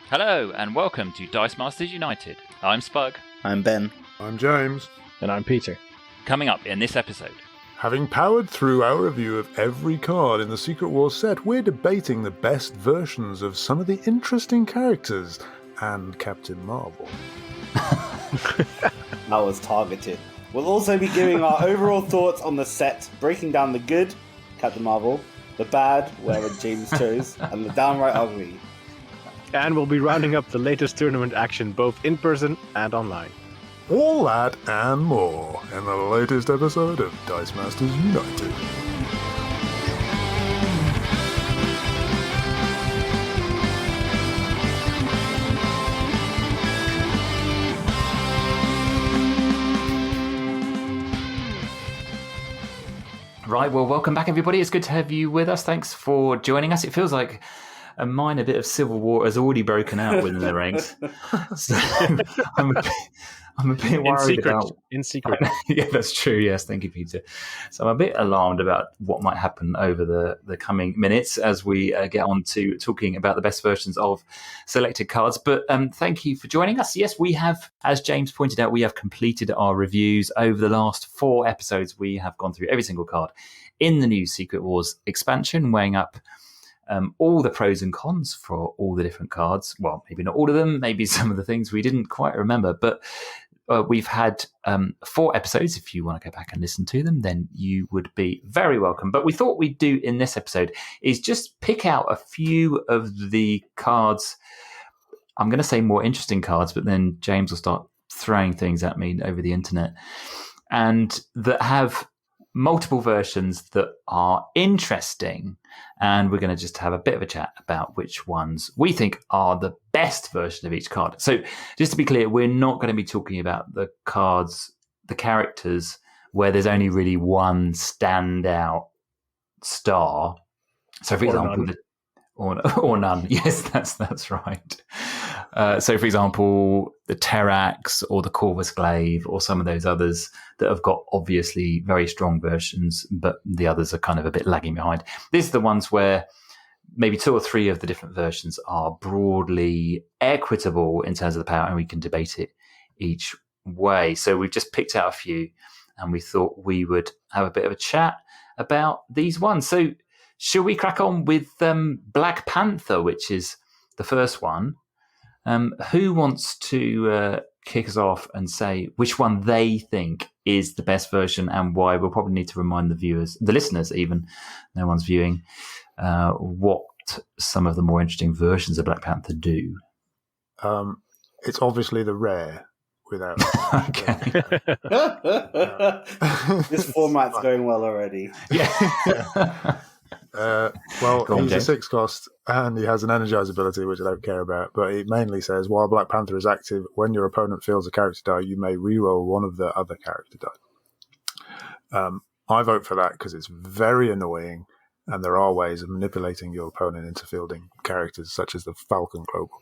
Hello and welcome to Dice Masters United. I'm Spug. I'm Ben. I'm James. And I'm Peter. Coming up in this episode. Having powered through our review of every card in the Secret Wars set, we're debating the best versions of some of the interesting characters and Captain Marvel. That was targeted. We'll also be giving our overall thoughts on the set, breaking down the good, Captain Marvel, the bad, wherever James chose, and the downright ugly. And we'll be rounding up the latest tournament action both in person and online. All that and more in the latest episode of Dice Masters United. Right, well, welcome back, everybody. It's good to have you with us. Thanks for joining us. It feels like a minor bit of civil war has already broken out within the ranks. So I'm a bit worried in secret. Yeah, that's true. Yes, thank you, Peter. So I'm a bit alarmed about what might happen over the coming minutes as we get on to talking about the best versions of selected cards. But thank you for joining us. Yes, we have, as James pointed out, we have completed our reviews over the last 4 episodes. We have gone through every single card in the new Secret Wars expansion, weighing up all the pros and cons for all the different cards. Well, maybe not all of them, maybe some of the things we didn't quite remember, but we've had 4 episodes. If you want to go back and listen to them, then you would be very welcome. But we thought we'd do in this episode is just pick out a few of the cards. I'm going to say more interesting cards, but then James will start throwing things at me over the internet, and that have multiple versions that are interesting, and we're going to just have a bit of a chat about which ones we think are the best version of each card. So just to be clear, we're not going to be talking about the cards, the characters where there's only really one standout star. So for example, or none. Yes, that's right. So for example, the Terrax or the Corvus Glaive or some of those others that have got obviously very strong versions, but the others are kind of a bit lagging behind. These are the ones where maybe 2 or 3 of the different versions are broadly equitable in terms of the power, and we can debate it each way. So we've just picked out a few, and we thought we would have a bit of a chat about these ones. So shall we crack on with Black Panther, which is the first one? Who wants to kick us off and say which one they think is the best version and why? We'll probably need to remind the viewers, the listeners even, no one's viewing, what some of the more interesting versions of Black Panther do. It's obviously the rare without... Okay. This format's going well already. Yeah. Well, he's a 6 cost and he has an energize ability, which I don't care about, but it mainly says while Black Panther is active, when your opponent feels a character die, you may reroll one of the other character die. I vote for that because it's very annoying, and there are ways of manipulating your opponent into fielding characters such as the Falcon Global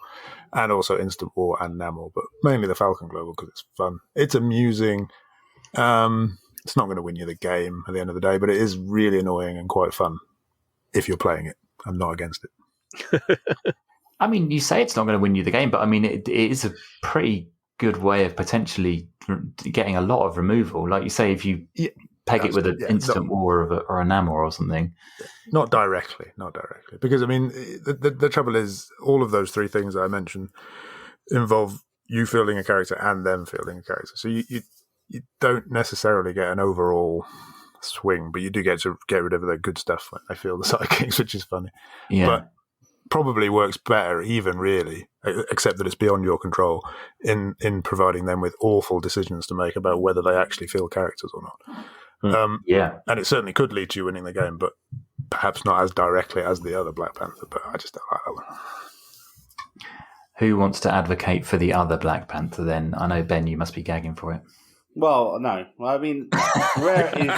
and also Instant War and Namor, but mainly the Falcon Global because it's fun. It's amusing. It's not going to win you the game at the end of the day, but it is really annoying and quite fun if you're playing it. I'm not against it. I mean, you say it's not going to win you the game, but I mean, it is a pretty good way of potentially getting a lot of removal. Like you say, if you peg it with an Instant War or a Namor or something. Not directly. Because, I mean, the trouble is all of those 3 things that I mentioned involve you fielding a character and them fielding a character. So you don't necessarily get an overall swing, but you do get to get rid of the good stuff when they feel the sidekicks, which is funny. Yeah. But probably works better even really, except that it's beyond your control in providing them with awful decisions to make about whether they actually feel characters or not. And it certainly could lead to you winning the game, but perhaps not as directly as the other Black Panther, but I just don't like that one. Who wants to advocate for the other Black Panther then? I know, Ben, you must be gagging for it. Well, no. I mean, rare is...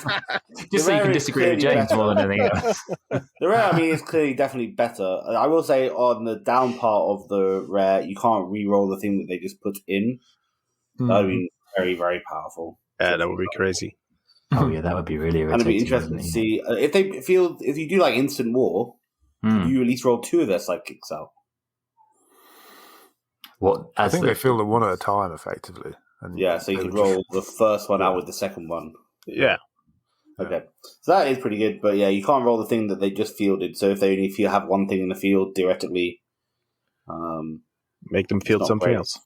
Just so you can disagree with James more than anything else. The rare, I mean, is clearly definitely better. I will say on the down part of the rare, you can't re-roll the thing that they just put in. That would be very, very powerful. Yeah, that would be crazy. Oh yeah, that would be really irritating. And it'd be interesting to see if you do like Instant War, you at least roll 2 of their sidekicks out. I think they fill them one at a time, effectively. And so you could roll the first one out with the second one. Yeah. Okay. So that is pretty good, but you can't roll the thing that they just fielded. So if they only have one thing in the field, theoretically... make them field something else.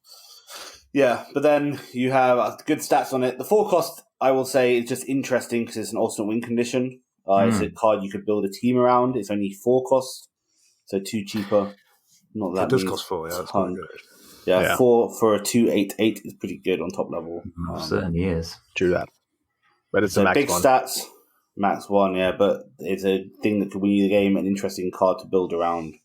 Yeah, but then you have good stats on it. The 4 cost, I will say, is just interesting because it's an alternate win condition. It's a card you could build a team around. It's only 4 cost, so 2 cheaper. Not that it does cost 4, that's quite good. Yeah, 4 for a 2/8/8 is pretty good on top level. Certainly is. True that. But it's a max big one. Stats, max 1, but it's a thing that could win you the game, an interesting card to build around.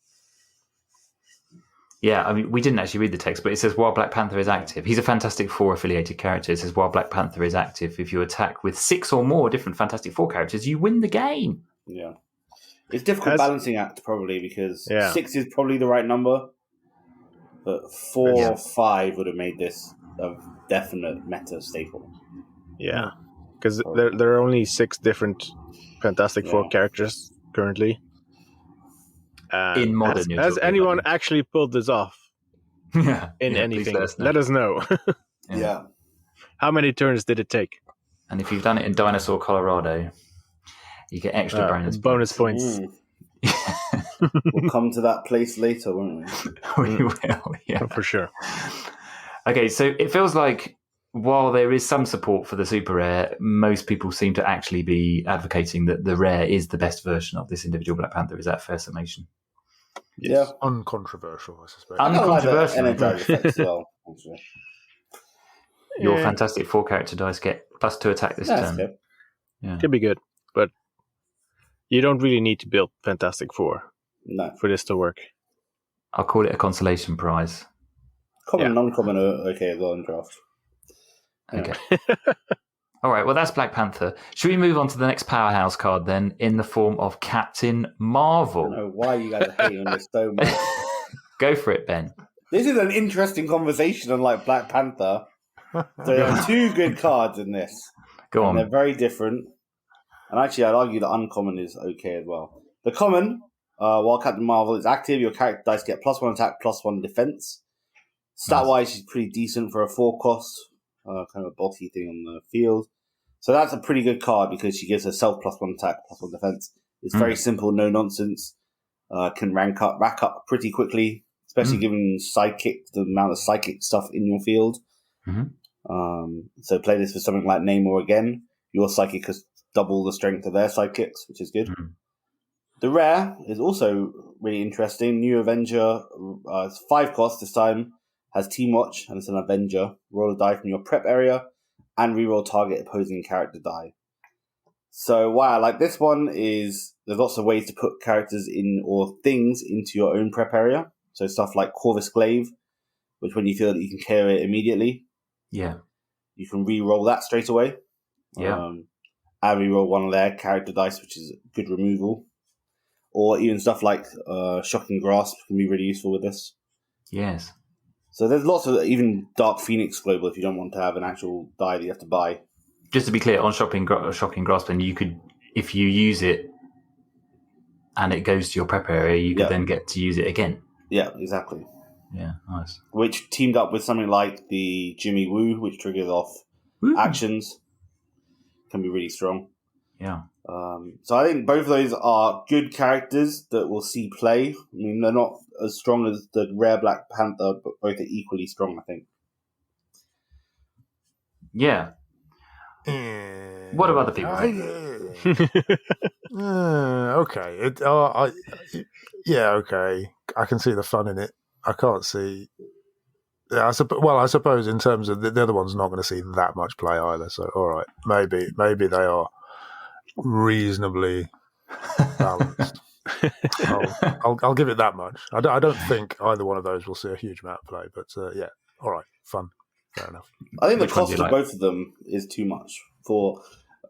Yeah, I mean, we didn't actually read the text, but it says while Black Panther is active, he's a Fantastic Four affiliated character. It says while Black Panther is active, if you attack with 6 or more different Fantastic Four characters, you win the game. Yeah. It's a difficult balancing act, probably, because 6 is probably the right number, but 4 or 5 would have made this a definite meta staple. Yeah, because there are only 6 different Fantastic Four characters currently. In modern, has anyone actually pulled this off? In anything? Let us know. Yeah. How many turns did it take? And if you've done it in Dinosaur Colorado, you get extra bonus points. We'll come to that place later, won't we? We will, yeah. For sure. Okay, so it feels like while there is some support for the super rare, most people seem to actually be advocating that the rare is the best version of this individual Black Panther. Is that a fair summation? Yes. Yeah. Uncontroversial, I suspect. Uncontroversial. Energize effects as well, actually. Your Fantastic Four character dice get +2 attack this turn. Good. Yeah. Could be good, but you don't really need to build Fantastic Four for this to work. I'll call it a consolation prize. Common and non-common are okay as well in draft. Okay. All right, well, that's Black Panther. Should we move on to the next powerhouse card then, in the form of Captain Marvel? I don't know why you guys are hating on this so much. Go for it, Ben. This is an interesting conversation, unlike Black Panther. So there are 2 good cards in this. Go on. They're very different. And actually, I'd argue the uncommon is okay as well. The common, while Captain Marvel is active, your character dice get +1 attack, +1 defense. Stat-wise, she's pretty decent for a 4 cost. Kind of a botty thing on the field. So that's a pretty good card because she gives herself +1 attack, +1 defense. It's very simple, no nonsense. Can rack up pretty quickly, especially given the amount of psychic stuff in your field. So play this for something like Namor again. Your psychic has double the strength of their psychics, which is good. The rare is also really interesting. New Avenger, it's 5 cost this time. Has Team Watch, and it's an Avenger. Roll a die from your prep area, and reroll target opposing character die. So why I like this one is there's lots of ways to put characters in or things into your own prep area. So stuff like Corvus Glaive, which when you feel that you can clear it immediately, you can reroll that straight away. And reroll one of their character dice, which is good removal. Or even stuff like Shocking Grasp can be really useful with this. Yes. So there's lots of, even Dark Phoenix Global, if you don't want to have an actual die that you have to buy. Just to be clear, on Shocking Grasp, and you could, if you use it and it goes to your prep area, you could then get to use it again. Yeah, exactly. Yeah, nice. Which teamed up with something like the Jimmy Woo, which triggers off actions, can be really strong. Yeah. So I think both of those are good characters that we'll see play. I mean, they're not as strong as the rare Black Panther, but both are equally strong, I think. Yeah. What do other people think? Okay. Okay. I can see the fun in it. I can't see... I suppose in terms of the other one's not going to see that much play either. So, all right, maybe they are reasonably balanced. I'll give it that much. I don't think either one of those will see a huge amount of play, but all right, fun, fair enough. I think the cost of both of them is too much for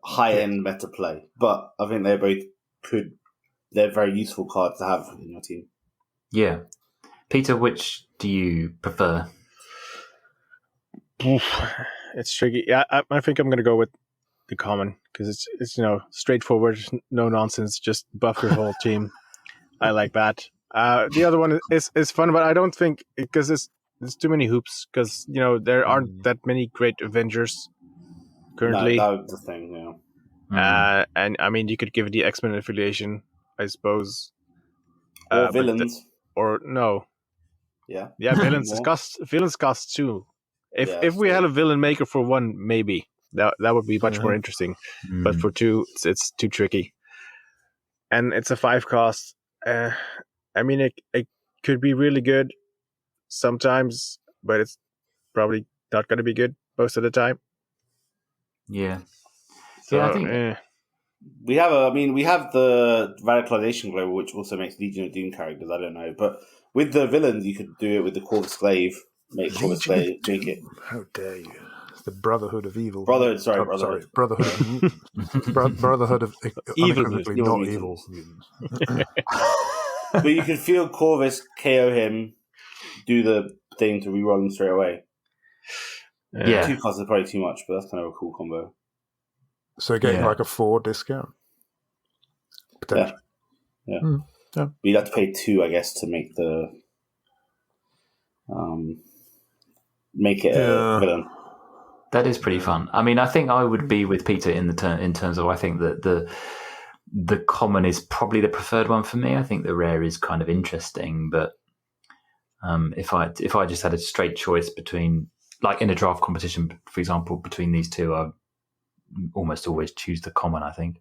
high-end meta play, but I think they're very useful cards to have in your team. Yeah. Peter, which do you prefer? It's tricky. Yeah, I think I'm going to go with the common because it's straightforward, no nonsense, just buff your whole team. I like that. The other one is fun, but I don't think because there's too many hoops because there aren't that many great Avengers currently. No, that was the thing. Yeah. And I mean, you could give it the X-Men affiliation, I suppose, Or villains. or no. Yeah. Yeah, villains cost two. If we had a villain maker for one, maybe that would be much more interesting. But for two, it's too tricky. And it's a 5 cost. I mean, it could be really good sometimes, but it's probably not going to be good most of the time. Yeah. So, I think we have the radicalization global, which also makes Legion of Doom characters. I don't know, but with the villains, you could do it with the Corvus Glaive. Make Corvus Glaive, make it. How dare you? It's the Brotherhood of Evil. Brotherhood Brotherhood of mutants. Brotherhood of unequivocally not evil mutants. But you can feel Corvus KO him, do the thing to reroll him straight away. Yeah. 2 costs is probably too much, but that's kind of a cool combo. So getting like a 4 discount. Potentially. Yeah. But you'd have to pay 2, I guess, to make the a villain. That is pretty fun. I mean, I think I would be with Peter in terms of I think that the common is probably the preferred one for me. I think the rare is kind of interesting, but if I just had a straight choice between, like in a draft competition, for example, between these two, I almost always choose the common, I think.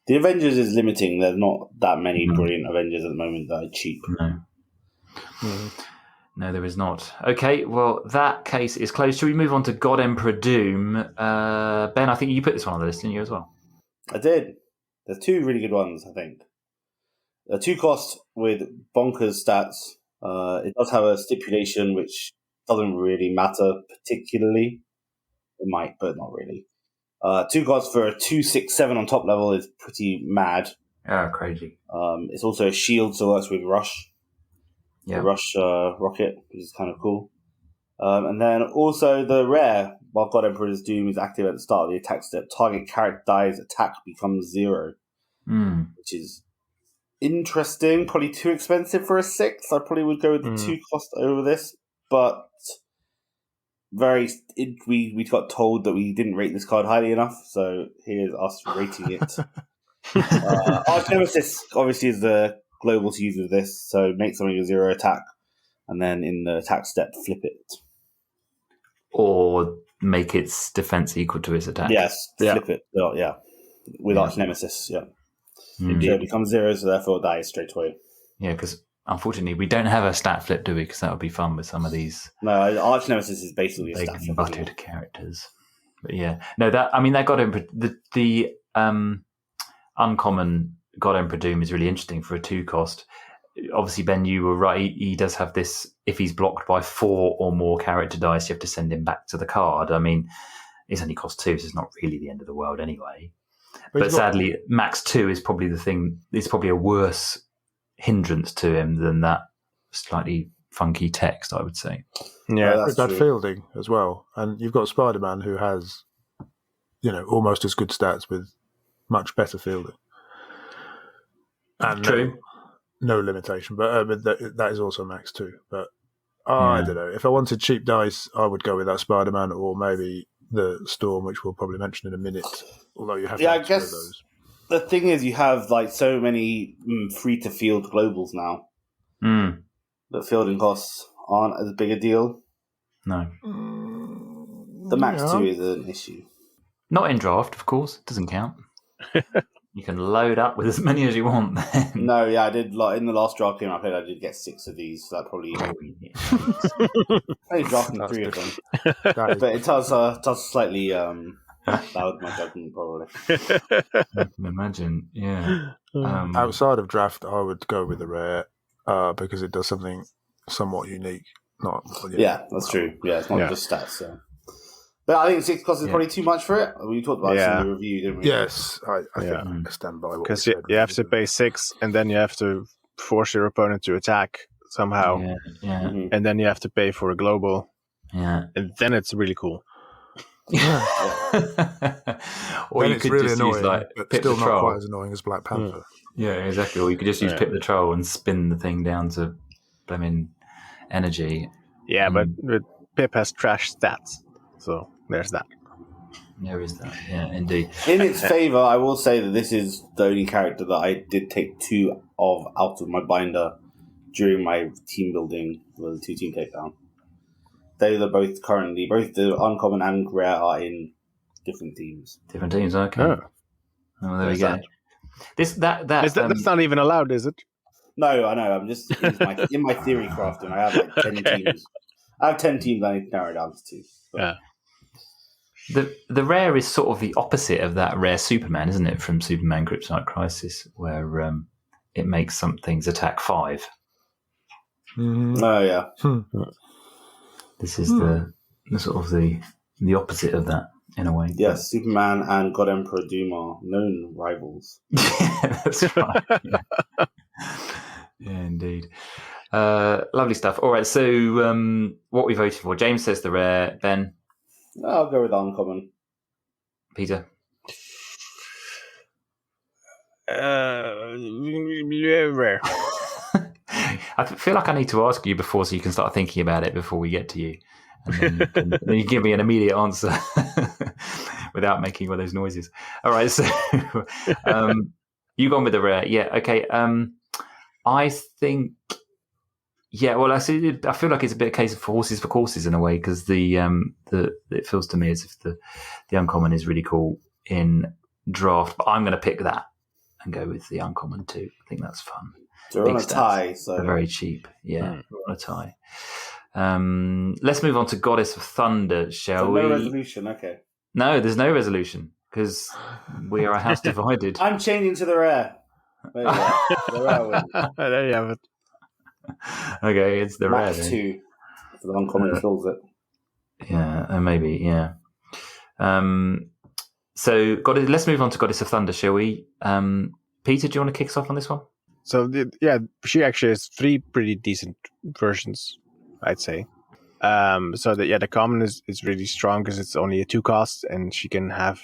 The Avengers is limiting. There's not that many brilliant Avengers at the moment that are cheap. No. No, there is not. Okay, well, that case is closed. Should we move on to God Emperor Doom? Ben, I think you put this one on the list, didn't you, as well? I did. There's 2 really good ones, I think. 2 costs with bonkers stats. It does have a stipulation which doesn't really matter particularly. It might, but not really. 2 costs for a 2/6/7 on top level is pretty mad. Oh, crazy. It's also a shield, so it works with Rush. Yeah. The Rush rocket, which is kind of cool. And then also the rare, while God Emperor's Doom is active at the start of the attack step, target character dies, attack becomes 0. Which is interesting. Probably too expensive for a 6. I probably would go with the 2 cost over this, but we got told that we didn't rate this card highly enough, so here's us rating it. Arch Nemesis obviously is the global to use with this, so make something a 0 attack, and then in the attack step, flip it. Or make its defense equal to its attack. Yes, flip it. With Arch Nemesis, So it becomes 0, so therefore it dies straight away. Yeah, because unfortunately we don't have a stat flip, do we? Because that would be fun with some of these. No, Arch Nemesis is basically a stat flip. Buttered characters. But yeah, no, that God Emperor, the uncommon God Emperor Doom is really interesting for a 2 cost. Obviously, Ben, you were right. He does have this. If he's blocked by 4 or more character dice, you have to send him back to the card. I mean, it's only cost 2, so it's not really the end of the world anyway. But sadly, max 2 is probably the thing. It's probably a worse hindrance to him than that slightly funky text, I would say. Yeah, that's bad fielding as well. And you've got Spider-Man who has, almost as good stats with much better fielding. And True. No limitation, but that is also max 2. But I don't know. If I wanted cheap dice, I would go with that Spider-Man or maybe the Storm, which we'll probably mention in a minute. Although you have to have 2 of those. The thing is, you have so many free-to-field globals now that fielding costs aren't as big a deal. No. The max 2 is an issue. Not in draft, of course. Doesn't count. You can load up with as many as you want then. No, I did. In the last draft game I played, I did get 6 of these. So that probably... I drafted 3 of them. But it does slightly loud my judgment, probably. I can imagine, yeah. Outside of draft, I would go with the rare because it does something somewhat unique. That's true. Yeah, it's not just stats, so... But I think 6 costs is probably too much for it. We talked about this in the review, didn't we? Yes, I think I stand by what because you have to pay 6, and then you have to force your opponent to attack somehow, and then you have to pay for a global, and then it's really cool. Or you could really just annoying, use like but Pip still the not Troll. quite as annoying as Black Panther. Yeah, exactly. Or you could just use Pip the Troll and spin the thing down to energy. Yeah, but Pip has trash stats, so there's that. There is that, yeah, indeed. In its favour, I will say that this is the only character that I did take 2 of out of my binder during my team building with the 2-team takedown. They are both the uncommon and rare are in different teams. Different teams, okay. Oh, there we go. That's not even allowed, is it? No, I know. I'm just in my theory crafting. I have like 10 teams. I have 10 teams. I need to narrow it down to 2. But. Yeah. The rare is sort of the opposite of that rare Superman, isn't it? From Superman Kryptonite Crisis, where it makes some things attack 5. Mm-hmm. Oh yeah. This is the sort of the opposite of that in a way. Yes, Superman and God Emperor Doom are known rivals. Yeah, that's right. Yeah, indeed. Lovely stuff. All right, so what we voted for? James says the rare. Ben? I'll go with uncommon. Peter? Rare. I feel like I need to ask you before so you can start thinking about it before we get to you. And then you give me an immediate answer without making all those noises. All right, so you gone with the rare. Yeah, okay. I think... Yeah, well, I feel like it's a bit of a case of horses for courses in a way because it feels to me as if the uncommon is really cool in draft, but I'm going to pick that and go with the uncommon too. I think that's fun. So we're on a tie, so they're very cheap. Yeah, we're on a tie. Let's move on to Goddess of Thunder, shall we? No resolution, okay. No, there's no resolution because we are a house divided. I'm changing to the rare. There you go. The rare win. There you have it. Okay, it's the rare. Max 2. So the uncommon fills it. Yeah, maybe, yeah. So, let's move on to Goddess of Thunder, shall we? Peter, do you want to kick us off on this one? So, she actually has 3 pretty decent versions, I'd say. The common is really strong because it's only a 2 cost, and she can have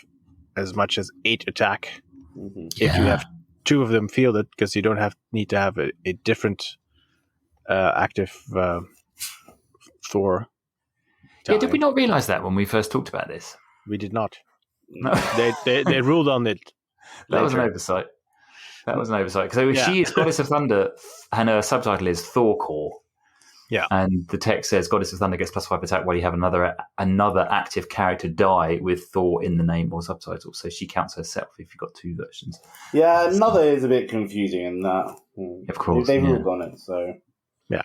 as much as 8 attack. Mm-hmm. If you have 2 of them fielded, because you don't need to have a different active Thor. Yeah, did we not realise that when we first talked about this? We did not. No. They ruled on it. That was an oversight. So she is Goddess of Thunder, and her subtitle is Thor Core. Yeah. And the text says Goddess of Thunder gets +5 attack while you have another active character die with Thor in the name or subtitle. So she counts herself if you've got 2 versions. Yeah, another is a bit confusing in that. Of course. They've ruled on it, so. Yeah.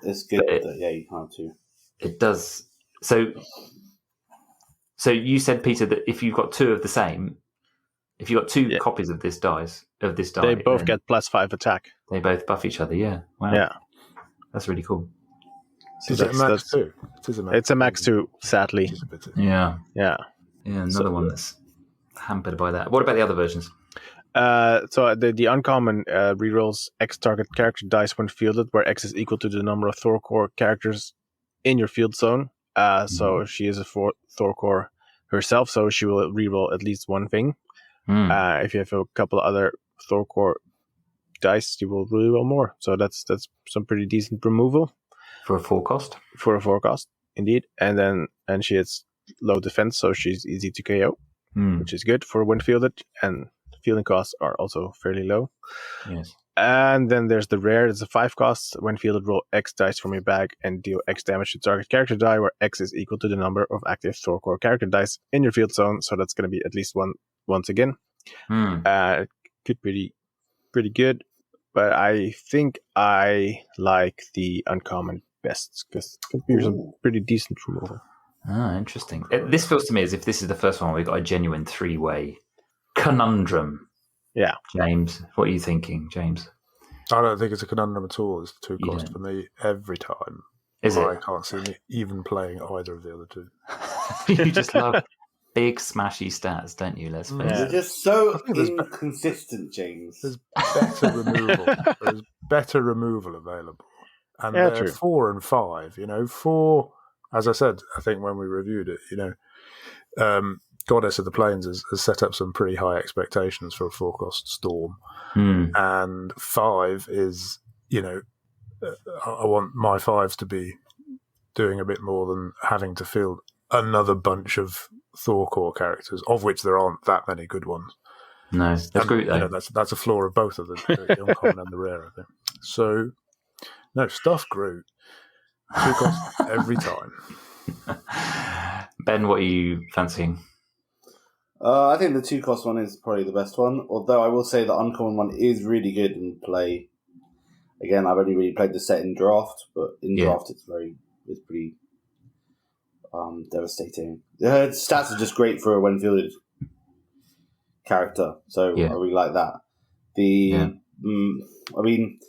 It's good that, you can't too. It does. So you said, Peter, that if you've got 2 of the same, if you've got 2 copies of this die, they both get +5 attack. They both buff each other, yeah. Wow. Yeah. That's really cool. So is it a max 2? It's a max 2, sadly. Yeah. Yeah. Yeah, another one that's hampered by that. What about the other versions? So the uncommon rerolls X target character dice when fielded, where X is equal to the number of Thor core characters in your field zone. So she is a Thor core herself, so she will reroll at least 1 thing. If you have a couple of other Thor core dice, you will reroll more. So that's some pretty decent removal for a 4 cost. For a 4 cost, indeed. And she has low defense, so she's easy to KO, which is good for when fielded, and fielding costs are also fairly low. Yes. And then there's the rare. It's a 5 cost. When fielded, roll X dice from your bag and deal X damage to target character die, where X is equal to the number of active Thor core character dice in your field zone. So that's going to be at least 1 once again. Could be pretty good, but I think I like the uncommon best because it could be some pretty decent removal. Interesting. This feels to me as if this is the first one we've got a genuine 3-way conundrum. Yeah. James, what are you thinking, James? I don't think it's a conundrum at all. It's 2 cost for me every time. Is it? I can't see me even playing either of the other 2. You just love big smashy stats, don't you? Let's face it. You're just so inconsistent, James. There's better removal. There's better removal available. And they're 4 and 5. 4, as I said, I think when we reviewed it, Goddess of the Plains has set up some pretty high expectations for a 4-cost Storm. And 5 is, I want my 5s to be doing a bit more than having to field another bunch of Thor core characters, of which there aren't that many good ones. No, that's Groot though. That's a flaw of both of them, the uncommon and the rare, I think. So, no, stuff Groot. 2 costs every time. Ben, what are you fancying? I think the 2 cost one is probably the best one, although I will say the uncommon one is really good in play. Again, I've only really played the set in draft, but in draft it's pretty devastating. The stats are just great for a when fielded character, so I really like that. I mean,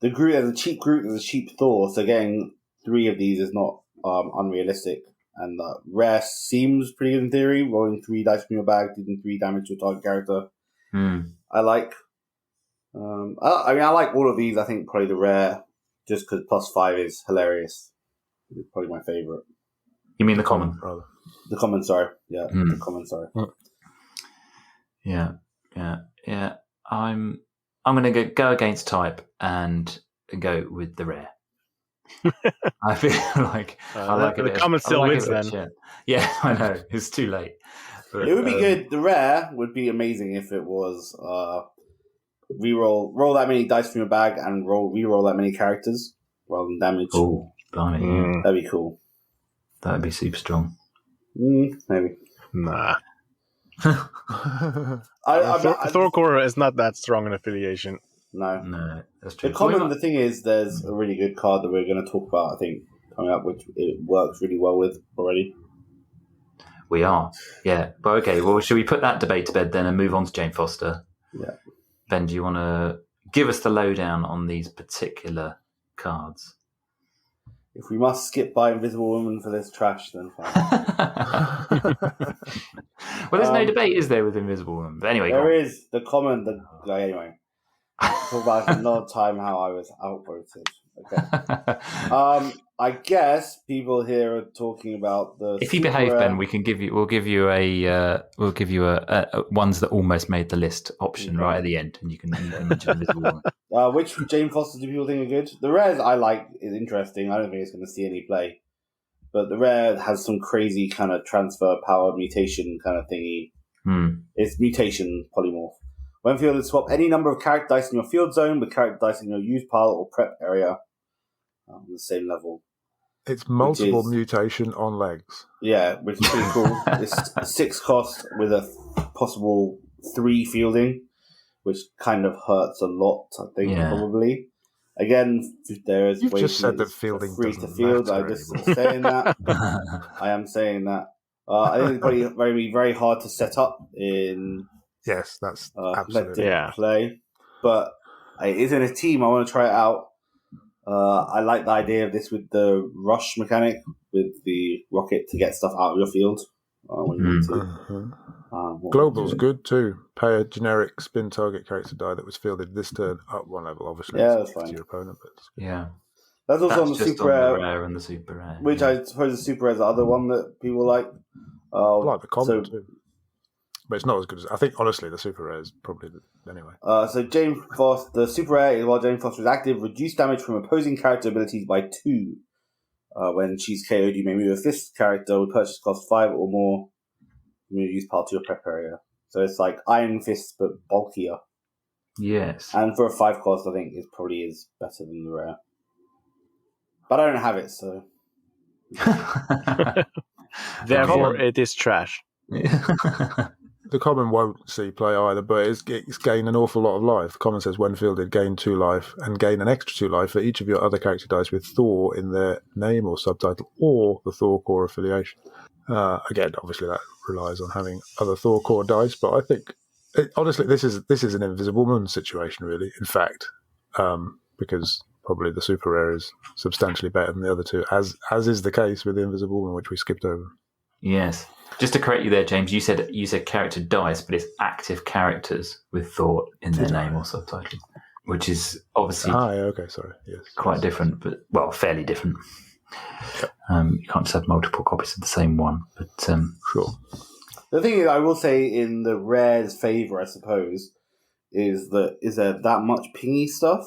the Groot as a cheap Groot as a cheap Thor, so getting 3 of these is not unrealistic. And rare seems pretty good in theory. Rolling 3 dice from your bag, dealing 3 damage to a target character. I like. I like all of these. I think probably the rare, just because +5 is hilarious. It's probably my favorite. You mean the common? Brother. The common, sorry. Yeah, the common, sorry. Yeah. I'm going to go against type and go with the rare. I feel like I like the common still wins then. Yeah, I know it's too late. But, it would be good. The rare would be amazing if it was roll that many dice from your bag and re-roll that many characters rather than damage. Oh, blimey! That'd be cool. That'd be super strong. Maybe. Nah. Thor Core is not that strong an affiliation. No, that's true. The common, the thing is, there's a really good card that we're going to talk about, I think, coming up, which it works really well with already. We are, yeah. But okay, well, should we put that debate to bed then and move on to Jane Foster? Yeah. Ben, do you want to give us the lowdown on these particular cards? If we must skip by Invisible Woman for this trash, then fine. Well, there's no debate, is there, with Invisible Woman? But anyway, there is the common. Anyway. Talk about another time how I was outvoted. Okay. I guess people here are talking about the. If you behave, Ben, we'll give you a ones that almost made the list option right at the end, and you can mention Invisible Woman. Which Jane Foster do people think are good? The rares I like is interesting. I don't think it's going to see any play, but the rare has some crazy kind of transfer power mutation kind of thingy. It's mutation polymorph. When fielded, swap any number of character dice in your field zone with character dice in your use pile or prep area on the same level. It's multiple mutation on legs. Yeah, which is pretty cool. It's 6 cost with a possible 3 fielding, which kind of hurts a lot, I think, probably. Again, there is. You've just said that fielding free to field. I'm just saying that. I am saying that. I think it's probably very, very hard to set up in. Yes, that's absolutely play. But it is in a team. I want to try it out. I like the idea of this with the rush mechanic, with the rocket to get stuff out of your field when you need to. Global's good too. Pay a generic spin target character die that was fielded this turn up 1 level. Obviously, that's fine. To your opponent, but that's also on the super rare and the super rare. Which I suppose the super rare is the other one that people like. I like the common too. But it's not as good as... I think, honestly, the super rare is probably... Anyway. So Jane Foster... The super rare is while Jane Foster is active, reduce damage from opposing character abilities by 2. When she's KO'd, you may move a 5th character with purchase cost 5 or more. You may use pile to your prep area. So it's like Iron Fist, but bulkier. Yes. And for a 5 cost, I think it probably is better than the rare. But I don't have it, so... Therefore, it is trash. The common won't see play either, but it's gained an awful lot of life. The common says when fielded, gain 2 life and gain an extra 2 life for each of your other character dice with Thor in their name or subtitle or the Thor core affiliation. Again, obviously that relies on having other Thor core dice, but I think honestly this is an Invisible Woman situation really. In fact, because probably the super rare is substantially better than the other 2, as is the case with the Invisible Woman, which we skipped over. Yes. Just to correct you there, James, you said character dice, but it's active characters with Thor in their name or subtitle, which is obviously quite different, but fairly different. You can't just have multiple copies of the same one, but sure. The thing is, I will say in the rare's favour, I suppose, is there that much pingy stuff?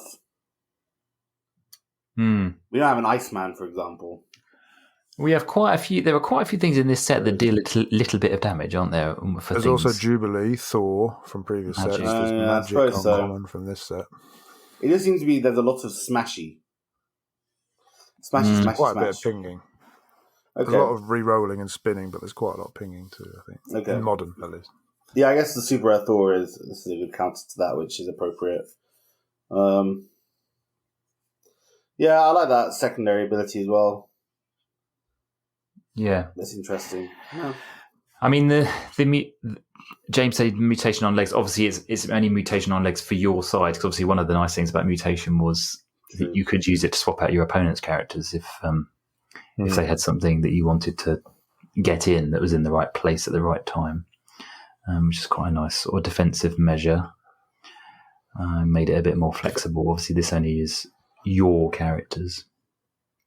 We don't have an Iceman, for example. We have quite a few. There are quite a few things in this set that deal a little bit of damage, aren't there? There's also Jubilee, Thor from previous sets. There's Magic uncommon from this set. It just seems to be there's a lot of smashy. Smashy, quite smash. A bit of pinging. Okay. There's a lot of re-rolling and spinning, but there's quite a lot of pinging too, I think. Okay. In modern, at least. Yeah, I guess the Super Rare Thor is a good counter to that, which is appropriate. Yeah, I like that secondary ability as well. Yeah. That's interesting. Yeah. I mean, James said mutation on legs. Obviously, it's only mutation on legs for your side, because obviously one of the nice things about mutation was that you could use it to swap out your opponent's characters if they had something that you wanted to get in that was in the right place at the right time, which is quite a nice sort of defensive measure. Made it a bit more flexible. Obviously, this only is your characters.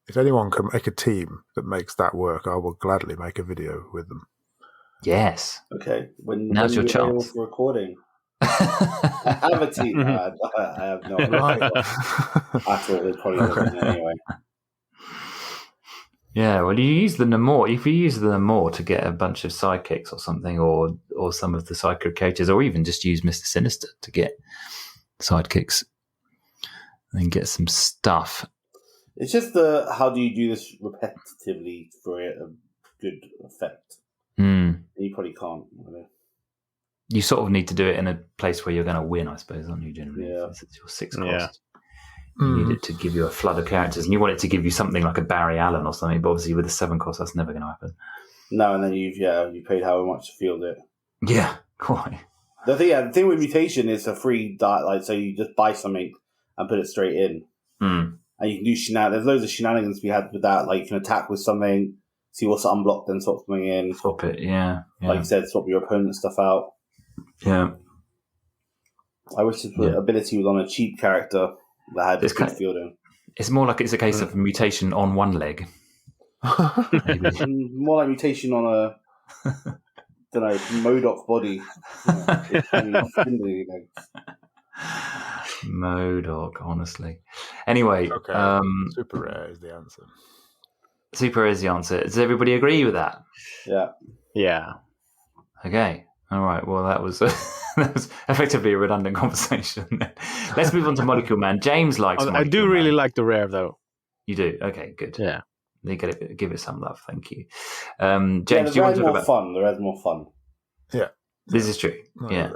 If anyone can make a team that makes that work, I will gladly make a video with them. Yes. Okay. Now's your chance for recording. I have a team. I have no idea. I thought it probably wasn't anyway. Yeah, well, you use the Namor. If you use the Namor to get a bunch of sidekicks or something, or some of the sidekick characters, or even just use Mr. Sinister to get sidekicks and get some stuff. It's just how do you do this repetitively for a good effect? You probably can't. Really. You sort of need to do it in a place where you're going to win, I suppose, aren't you, generally? Yeah. It's your 6 cost. You need it to give you a flood of characters, and you want it to give you something like a Barry Allen or something, but obviously with a 7 cost, that's never going to happen. No, and then you paid however much to field it. Yeah, quite. The thing with mutation is a free dot, like, so you just buy something and put it straight in. And you can do shenanigans. There's loads of shenanigans we had with that. Like, you can attack with something, see what's unblocked, then swap something in. Swap it, yeah. Like you said, swap your opponent's stuff out. Yeah. I wish this ability was on a cheap character that had good fielding. It's more like it's a case of mutation on one leg. More like mutation on a, don't know, MODOK body. MODOK, honestly. Anyway. Okay. Super Rare is the answer. Super Rare is the answer. Does everybody agree with that? Yeah. Yeah. Okay. All right. Well, that was effectively a redundant conversation. Let's move on to Molecule Man. James likes Molecule I do really like the rare, though. You do? Okay, good. Yeah. You give it some love. Thank you. James, do you want to talk about... The rare's more fun. Yeah. This is true. Yeah.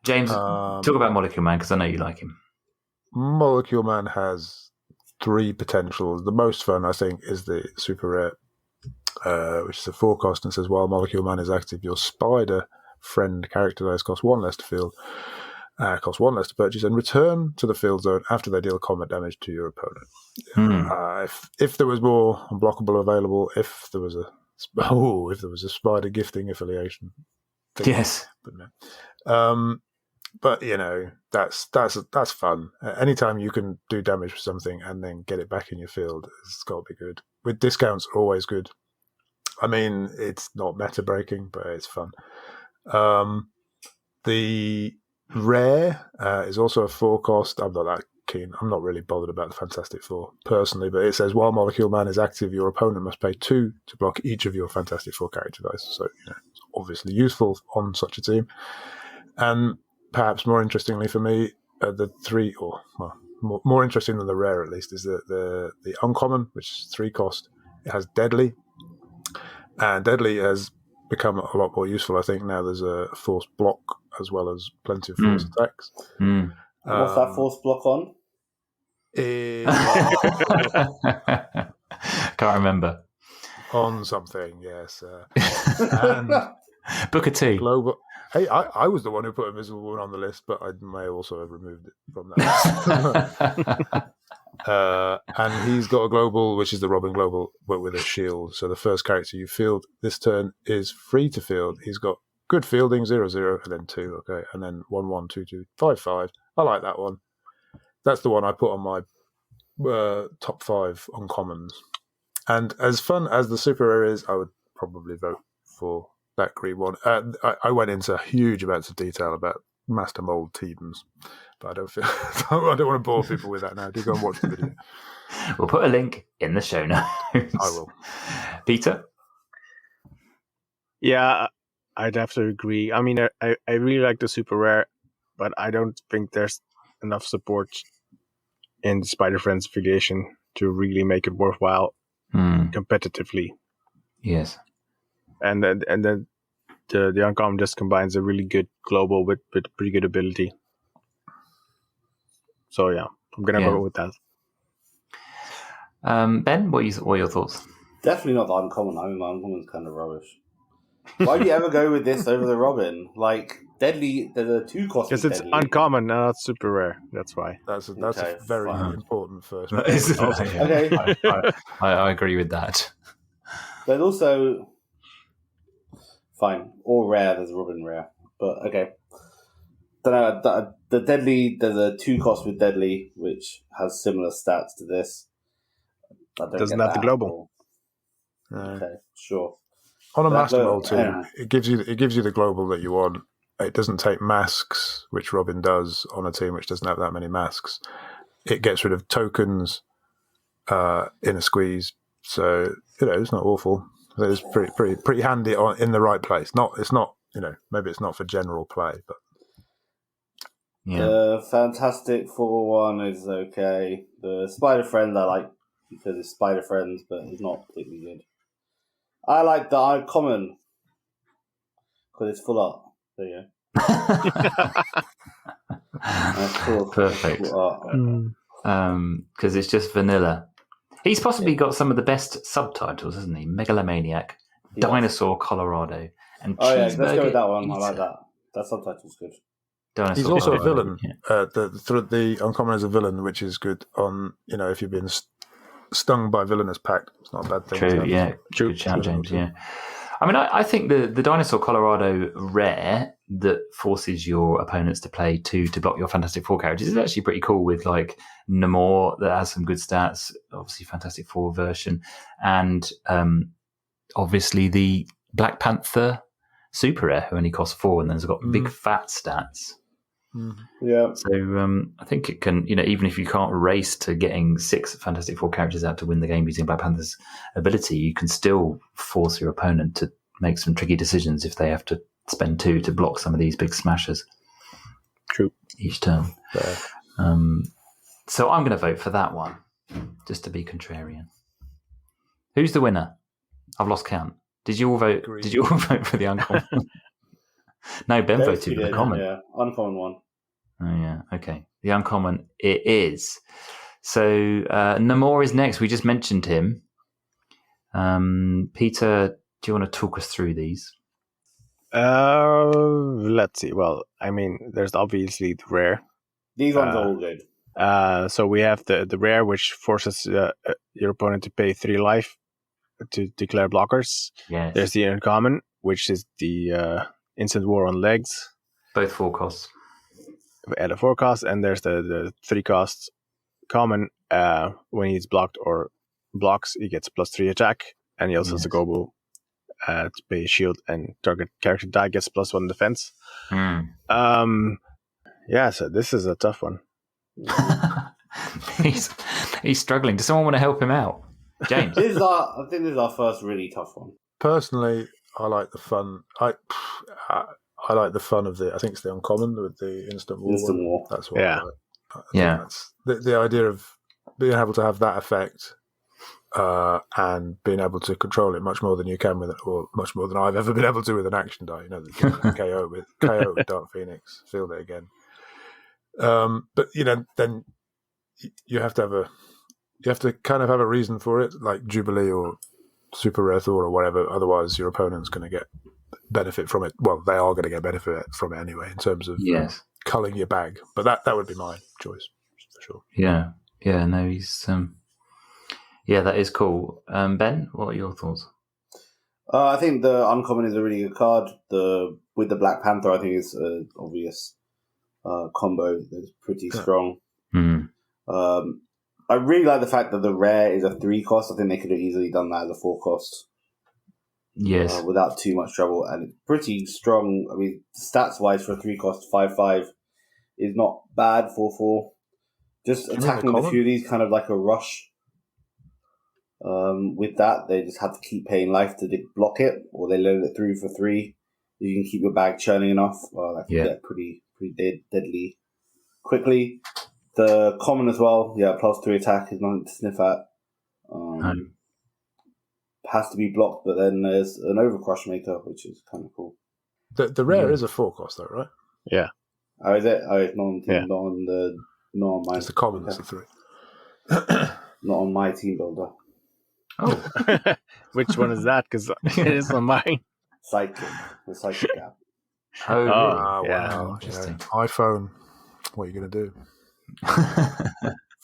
James, talk about Molecule Man, because I know you like him. Molecule Man has 3 potentials. The most fun, I think, is the Super Rare, which is a 4 cost, and says while Molecule Man is active, your spider friend character dice costs 1 less to field, costs 1 less to purchase, and return to the field zone after they deal combat damage to your opponent. If there was more unblockable available, if there was a spider gifting affiliation, yes, but no. But you know, that's fun. Anytime you can do damage with something and then get it back in your field, it's got to be good. With discounts, always good. I mean, it's not meta breaking, but it's fun. The rare is also a 4 cost. I'm not that keen. I'm not really bothered about the Fantastic Four personally, but it says while Molecule Man is active, your opponent must pay 2 to block each of your Fantastic Four character dice. So it's obviously useful on such a team. And perhaps more interestingly for me, the 3, or well, more interesting than the rare at least, is the uncommon, which is 3 cost. It has Deadly, and Deadly has become a lot more useful. I think now there's a force block as well as plenty of force attacks. What's that force block on? Can't remember. On something, yes. And Booker T. Global. Hey, I was the one who put Invisible Woman on the list, but I may also have removed it from that. And he's got a global, which is the Robin Global, but with a shield. So the first character you field this turn is free to field. He's got good fielding, 0-0, and then 2, okay, and then 1-1, 2-2, 5-5. I like that one. That's the one I put on my top 5 uncommons. And as fun as the Super Rare is, I would probably vote for that green one. I went into huge amounts of detail about Master Mold teams But I don't feel I don't want to bore people with that now. Do go and watch the video. We'll put a link in the show notes. I will. Peter? Yeah, I'd have to agree. I mean, I really like the super rare, but I don't think there's enough support in the Spider Friends affiliation to really make it worthwhile competitively. Yes. And then the uncommon just combines a really good global with pretty good ability. So yeah, I'm gonna go with that. Ben, what are your thoughts? Definitely not the uncommon. I mean, the uncommon's kind of rubbish. Why do you ever go with this over the Robin? Like, deadly, there's a 2 cost. Because it's deadly. uncommon, not super rare. That's why. That's a very important first. Okay. I agree with that. But also, fine. All rare, there's a Robin rare. But, okay. The deadly, there's a 2 cost with deadly, which has similar stats to this. Doesn't have the global. Okay, sure. On a Master Mull too, it gives you the global that you want. It doesn't take masks, which Robin does on a team which doesn't have that many masks. It gets rid of tokens in a squeeze, so it's not awful. It's pretty handy in the right place. It's not maybe it's not for general play, but the Fantastic Four one is okay. The Spider Friend I like because it's Spider Friends, but it's not particularly good. I like the uncommon because it's full art. There you go. Perfect. Because it's just vanilla. He's possibly got some of the best subtitles, hasn't he? Megalomaniac, Dinosaur Colorado, and let's go with that one. Eater. I like that. That subtitle's good. Dinosaur He's also Colorado. a villain. The uncommon is a villain, which is good on if you've been stung by villainous pact. It's not a bad thing. True, yeah. Good shout, James, yeah. I mean, I think the Dinosaur Colorado rare that forces your opponents to play 2 to block your Fantastic Four characters is actually pretty cool with, like, Namor that has some good stats, obviously Fantastic Four version, and obviously the Black Panther super rare who only costs 4 and then has got big fat stats. Yeah. So I think it can, even if you can't race to getting 6 Fantastic Four characters out to win the game using Black Panther's ability, you can still force your opponent to make some tricky decisions if they have to spend 2 to block some of these big smashers. True. Each turn. So I'm going to vote for that one, just to be contrarian. Who's the winner? I've lost count. Did you all vote? Agreed. Did you all vote for the uncommon? No, Ben voted for the common. Yeah, uncommon one. Oh, yeah. Okay. The uncommon it is. So Namor is next. We just mentioned him. Peter, do you want to talk us through these? Let's see. Well, I mean, there's obviously the rare. These ones are all good. So we have the rare, which forces your opponent to pay 3 life to declare blockers. Yes. There's the uncommon, which is the instant war on legs. Both 4 costs. At a 4 cost, and there's the 3 costs common. When he's blocked or blocks, he gets +3 attack, and he also has a global to pay shield, and target character die gets +1 defense. So this is a tough one. He's struggling. Does someone want to help him out? James? I think this is our first really tough one. Personally, I like the fun. I like the fun of I think it's the uncommon with the instant war. That's what. Yeah. That's the idea of being able to have that effect and being able to control it much more than you can with it, or much more than I've ever been able to with an action die. The KO with Dark Phoenix. Field it again. But then you have to kind of have a reason for it, like Jubilee or Super Rare Thor or whatever. Otherwise, your opponent's going to get benefit from it. Well, they are going to get benefit from it anyway in terms of culling your bag. But that would be my choice for sure. Yeah. No, he's that is cool. Ben, what are your thoughts? I think the uncommon is a really good card. With the Black Panther, I think it's an obvious combo that's pretty strong. I really like the fact that the rare is a 3 cost. I think they could have easily done that as a 4 cost. Yes. Without too much trouble, and it's pretty strong. I mean, stats wise for a 3 cost 5/5 is not bad. 4/4. Just attacking with a few of these, kind of like a rush. With that, they just have to keep paying life to block it, or they load it through for 3. You can keep your bag churning enough. That can get pretty deadly quickly. The common as well, +3 attack is nothing to sniff at. Has to be blocked, but then there's an Overcrush maker, which is kind of cool. The rare is a 4 cost though, right? Yeah. Oh, is it? Oh, it's not on my. It's the common, it's a 3. Not on my team builder. Oh, which one is that? Because it is on mine. The psychic app. Oh, really? Wow. Interesting. iPhone. What are you going to do?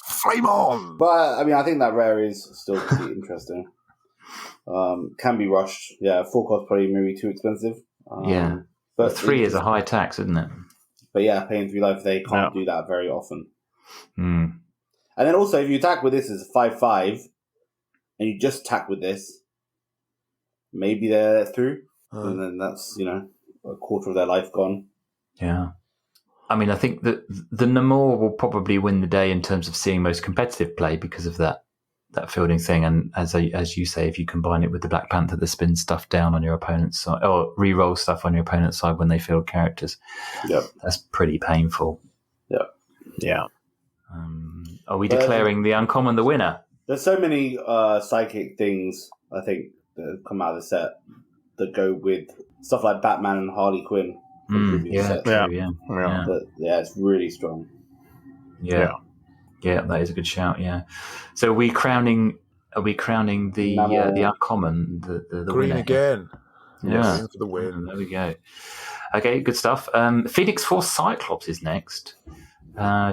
Flame on! But I think that rare is still pretty interesting. Can be rushed. 4 cost probably maybe too expensive. But 3 is a high tax, isn't it? But paying 3 life, they can't do that very often. And then also, if you attack with this as 5/5, and you just attack with this, maybe they're through, and then that's a quarter of their life gone. Yeah. I think that the Namor will probably win the day in terms of seeing most competitive play because of that fielding thing. And as you say, if you combine it with the Black Panther that spins stuff down on your opponent's side, or re-roll stuff on your opponent's side when they field characters, that's pretty painful. Yeah. Are we declaring the uncommon the winner? There's so many psychic things, I think, that have come out of the set that go with stuff like Batman and Harley Quinn. It's really strong. Yeah, that is a good shout. Yeah. So are we crowning the uncommon the green winner again? Yeah, for the win. There we go. Okay, good stuff. Phoenix Force Cyclops is next.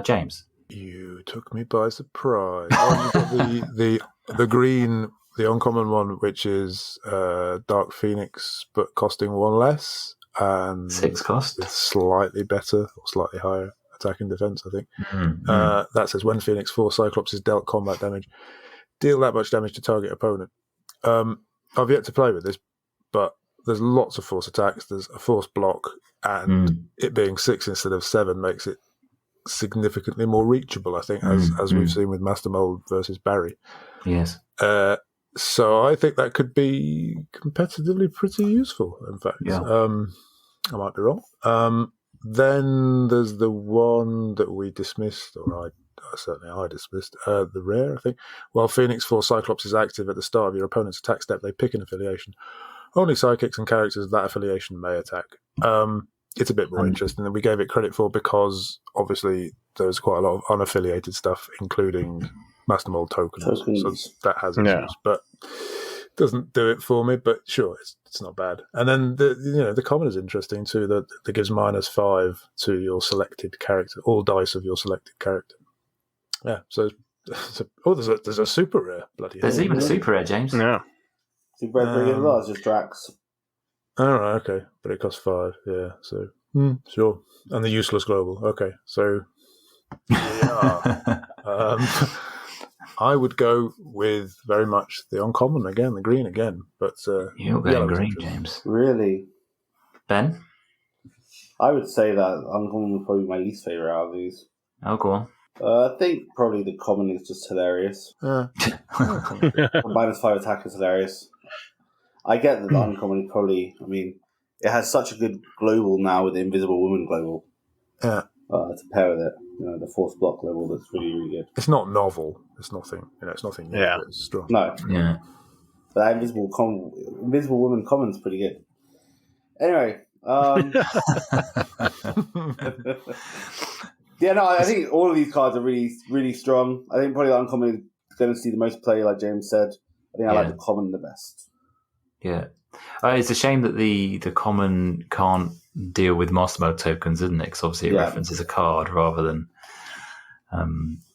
James, you took me by surprise. You've got the green, the uncommon one, which is Dark Phoenix, but costing 1 less. And 6 cost. With slightly better or slightly higher attack and defense, I think. That says when Phoenix Force Cyclops is dealt combat damage, deal that much damage to target opponent. I've yet to play with this, but there's lots of force attacks. There's a force block, and it being 6 instead of 7 makes it significantly more reachable, I think, as we've seen with Master Mold versus Barry. Yes. So I think that could be competitively pretty useful, in fact. I might be wrong. Then there's the one that we dismissed, or I dismissed, the rare, I think. While Phoenix Force Cyclops is active at the start of your opponent's attack step, they pick an affiliation. Only psychics and characters of that affiliation may attack. It's a bit more interesting than we gave it credit for, because obviously there's quite a lot of unaffiliated stuff, including Master Mold tokens. So that has its use, but doesn't do it for me. But sure, it's not bad. And then the common is interesting too. That gives -5 to your selected character, all dice of your selected character. Yeah. So there's a super rare. Bloody there's hell. even a super rare, James. Yeah. Super rare pretty well. It's just Drax. All right. Okay, but it costs 5. Yeah. So sure. And the useless global. Okay. So I would go with very much the uncommon again, the green again. But you're going green, James. Really? Ben? I would say that uncommon was probably my least favourite out of these. Oh, go on. I think probably the common is just hilarious. -5 attack is hilarious. I get that the uncommon is probably, it has such a good global now with the Invisible Woman global. Yeah. To pair with it, the force block global, that's really, really good. It's not novel. It's nothing. It's nothing new. Yeah. It's strong. No. Yeah. But that Invisible Woman common's pretty good. Anyway. I think all of these cards are really, really strong. I think probably the uncommon is going to see the most play, like James said. I think I like the common the best. Yeah. It's a shame that the common can't deal with Master Mode tokens, isn't it? Because obviously it references a card rather than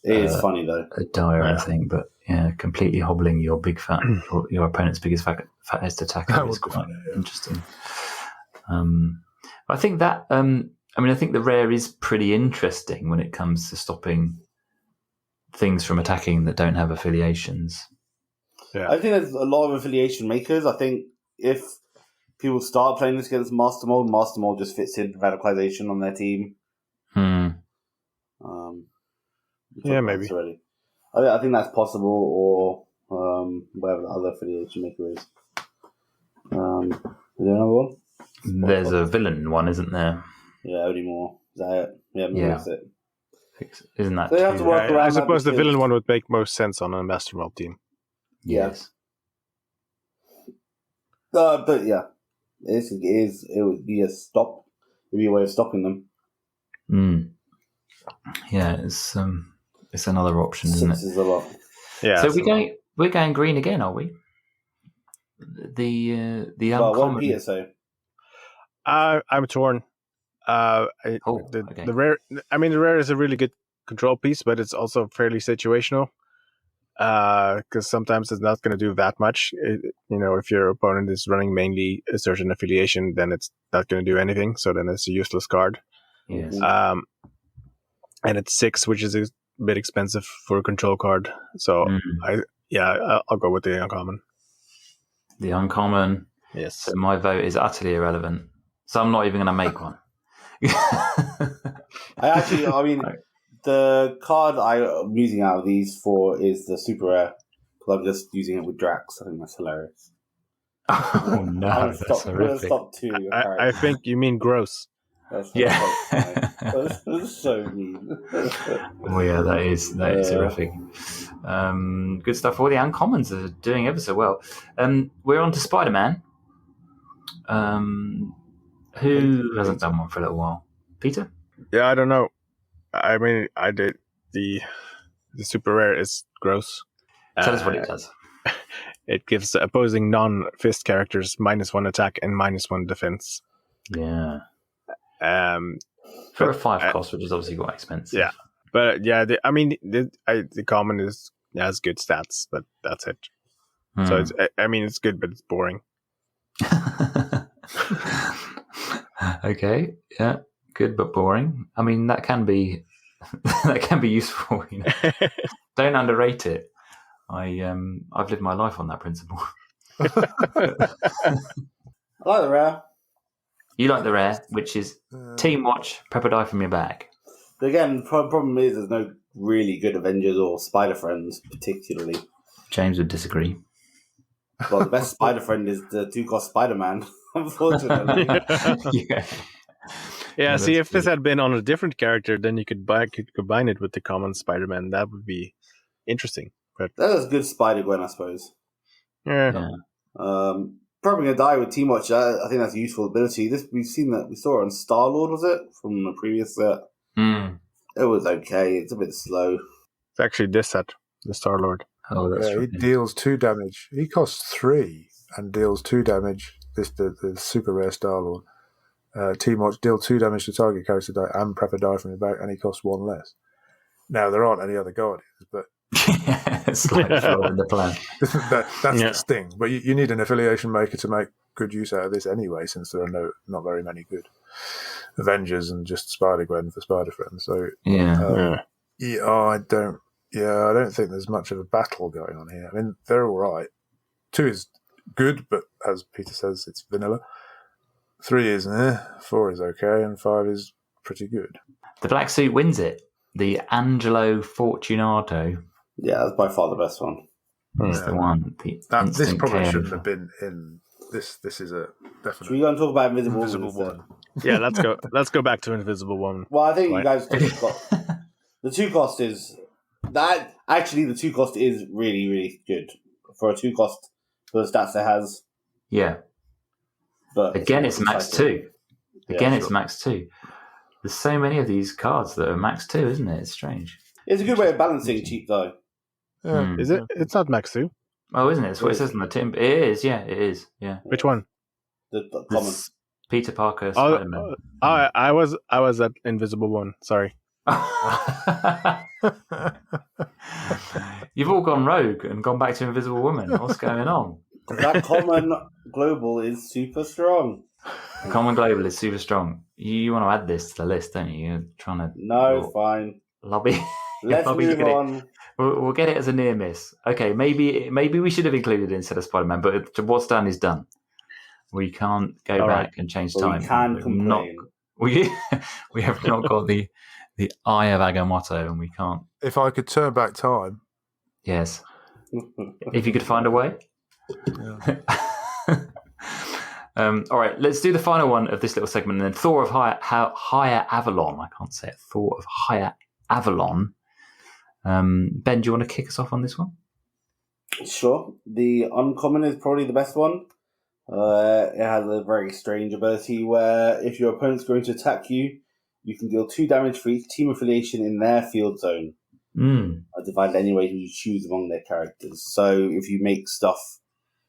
it is funny though, a die or anything. But completely hobbling your big fat your opponent's biggest fattest attacker is quite interesting. I think that I think the rare is pretty interesting when it comes to stopping things from attacking that don't have affiliations. Yeah. I think there's a lot of affiliation makers. I think if people start playing this against Master Mold just fits in radicalization on their team. Yeah, maybe. Already. I think that's possible, or whatever the other affiliation maker is. Is there another one? There's a villain one, isn't there? Yeah, only more. Is that it? Yeah, maybe that's it. Isn't that? So they have to work around. I suppose the villain one would make most sense on a Master Mob team. Yes. But yeah, it would be a stop. It'd be a way of stopping them. Yeah, it's another option, isn't it? 6 is a lot. Yeah. So we're going green again, are we? The uncommon. What did Peter say? I'm torn. The rare. I mean, the rare is a really good control piece, but it's also fairly situational. Because sometimes it's not going to do that much. If your opponent is running mainly a certain affiliation, then it's not going to do anything. So then it's a useless card. Yes. And it's 6, which is a bit expensive for a control card. So I'll go with the uncommon. The uncommon. Yes. So my vote is utterly irrelevant. So I'm not even going to make one. I mean, the card I'm using out of these 4 is the super rare. Because I'm just using it with Drax. I think that's hilarious. Oh no, that's horrific. Stop 2. I think you mean gross. That's That's so mean. Oh yeah, that is horrific. Good stuff. All the uncommons are doing ever so well. We're on to Spider-Man. Who hasn't done one for a little while? Peter? Yeah, I don't know. I mean, I did the super rare is gross. Tell us what it does. It gives opposing non-fist characters -1 attack and -1 defense. Yeah. For a 5 cost, which is obviously quite expensive. Yeah, but yeah, the common has good stats, but that's it. So it's good, but it's boring. Okay, yeah, good but boring. I mean, that can be useful. Don't underrate it. I've lived my life on that principle. I like the rare. You like the rare, which is Team Watch, Prep or Die from your bag. But again, the problem is there's no really good Avengers or Spider Friends, particularly. James would disagree. Well, the best Spider Friend is the 2-cost Spider-Man, unfortunately. Yeah, see, if this had been on a different character, then you could combine it with the common Spider-Man. That would be interesting. But that was good Spider-Gwen, I suppose. Yeah. Probably gonna die with Team Watch. I think that's a useful ability. We saw it on Star-Lord, was it? From the previous set. It was okay. It's a bit slow. It's actually this set, the Star-Lord. Oh, that's he deals 2 damage. He costs 3 and deals 2 damage. The super rare Star-Lord. Team Watch deal 2 damage to target character die and prep a die from your back, and he costs 1 less. Now there aren't any other Guardians, but it's like in the plan. That's the sting. But you need an affiliation maker to make good use out of this anyway, since there are not very many good Avengers and just Spider-Gwen for Spider-Friend. So I don't think there's much of a battle going on here. I mean, they're all right. 2 is good, but as Peter says, it's vanilla. 3 is 4 is okay, and 5 is pretty good. The black suit wins it. The Angelo Fortunato. Yeah, that's by far the best one. That's the one. This probably shouldn't have been in this. This is a definite. Should we go and talk about Invisible Woman? Yeah, let's go. Let's go back to Invisible Woman. Well, I think you guys just got the 2-cost is that. Actually, the 2-cost is really, really good for a 2-cost for the stats it has. Yeah. But again, it's max 2. It's max 2. There's so many of these cards that are max 2, isn't it? It's strange. It's a good way of balancing cheap, though. Is it? It's not max 2. Oh, isn't it? It's what it says on the tin. It is, yeah. It is, yeah. Which one? The common. Peter Parker, Spider-Man. I was at Invisible One. Sorry. You've all gone rogue and gone back to Invisible Woman. What's going on? That common global is super strong. The common global is super strong. You want to add this to the list, don't you? You're trying to... No, fine. Lobby. Let's move on. We'll get it as a near miss. Okay, maybe we should have included it instead of Spider-Man, but what's done is done. We can't go back and change time. We can complain. We have not got the the Eye of Agamotto, and we can't. If I could turn back time. Yes. If you could find a way. Yeah. All right, let's do the final one of this little segment, and then Thor of Higher Avalon. I can't say it. Thor of Higher Avalon. Ben, do you want to kick us off on this one? Sure. The uncommon is probably the best one. It has a very strange ability where if your opponent's going to attack you, you can deal 2 damage for each team affiliation in their field zone. Divided any way you choose among their characters. So if you make stuff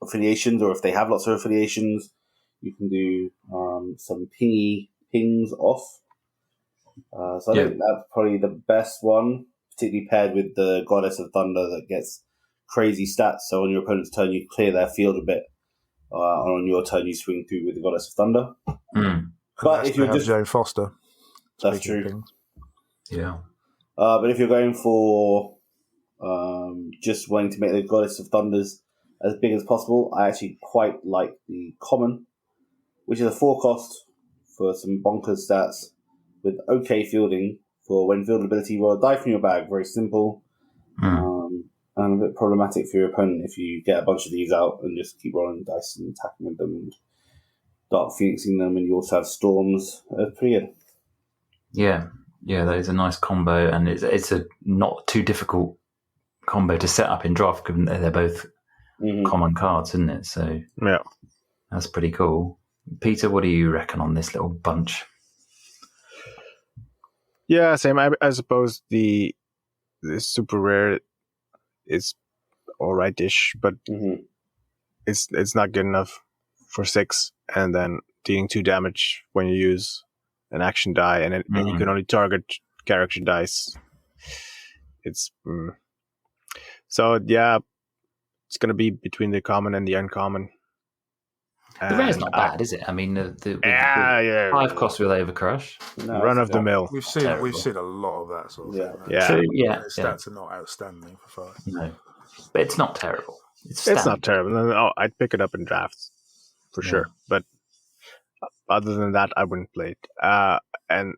affiliations, or if they have lots of affiliations, you can do some pings off. So I think that's probably the best one, particularly paired with the Goddess of Thunder that gets crazy stats. So on your opponent's turn, you clear their field a bit. And on your turn, you swing through with the Goddess of Thunder. But if you're just Jane Foster, that's true. Yeah. But if you're going for just wanting to make the Goddess of Thunders as big as possible, I actually quite like the common, which is a 4-cost for some bonkers stats with okay fielding for when field ability. Roll a die from your bag. Very simple. And a bit problematic for your opponent if you get a bunch of these out and just keep rolling dice and attacking with them and Dark Phoenixing them, and you also have Storms. Pretty good. Yeah, that is a nice combo, and it's a not too difficult combo to set up in draft, given that they're both common cards, isn't it? So that's pretty cool. Peter, what do you reckon on this little bunch? Yeah, same. I suppose the super rare is all right-ish, but it's not good enough for 6, and then dealing 2 damage when you use an action die, and you can only target character dice. It's so it's going to be between the common and the uncommon. The rare's not bad, is it? I mean, the 5 costs with Overcrush. No, run of the mill. We've seen a lot of that sort of thing. Right? Yeah. True, His stats are not outstanding for 5. No, but it's not terrible. It's not terrible. I'd pick it up in drafts for sure. But other than that, I wouldn't play it. And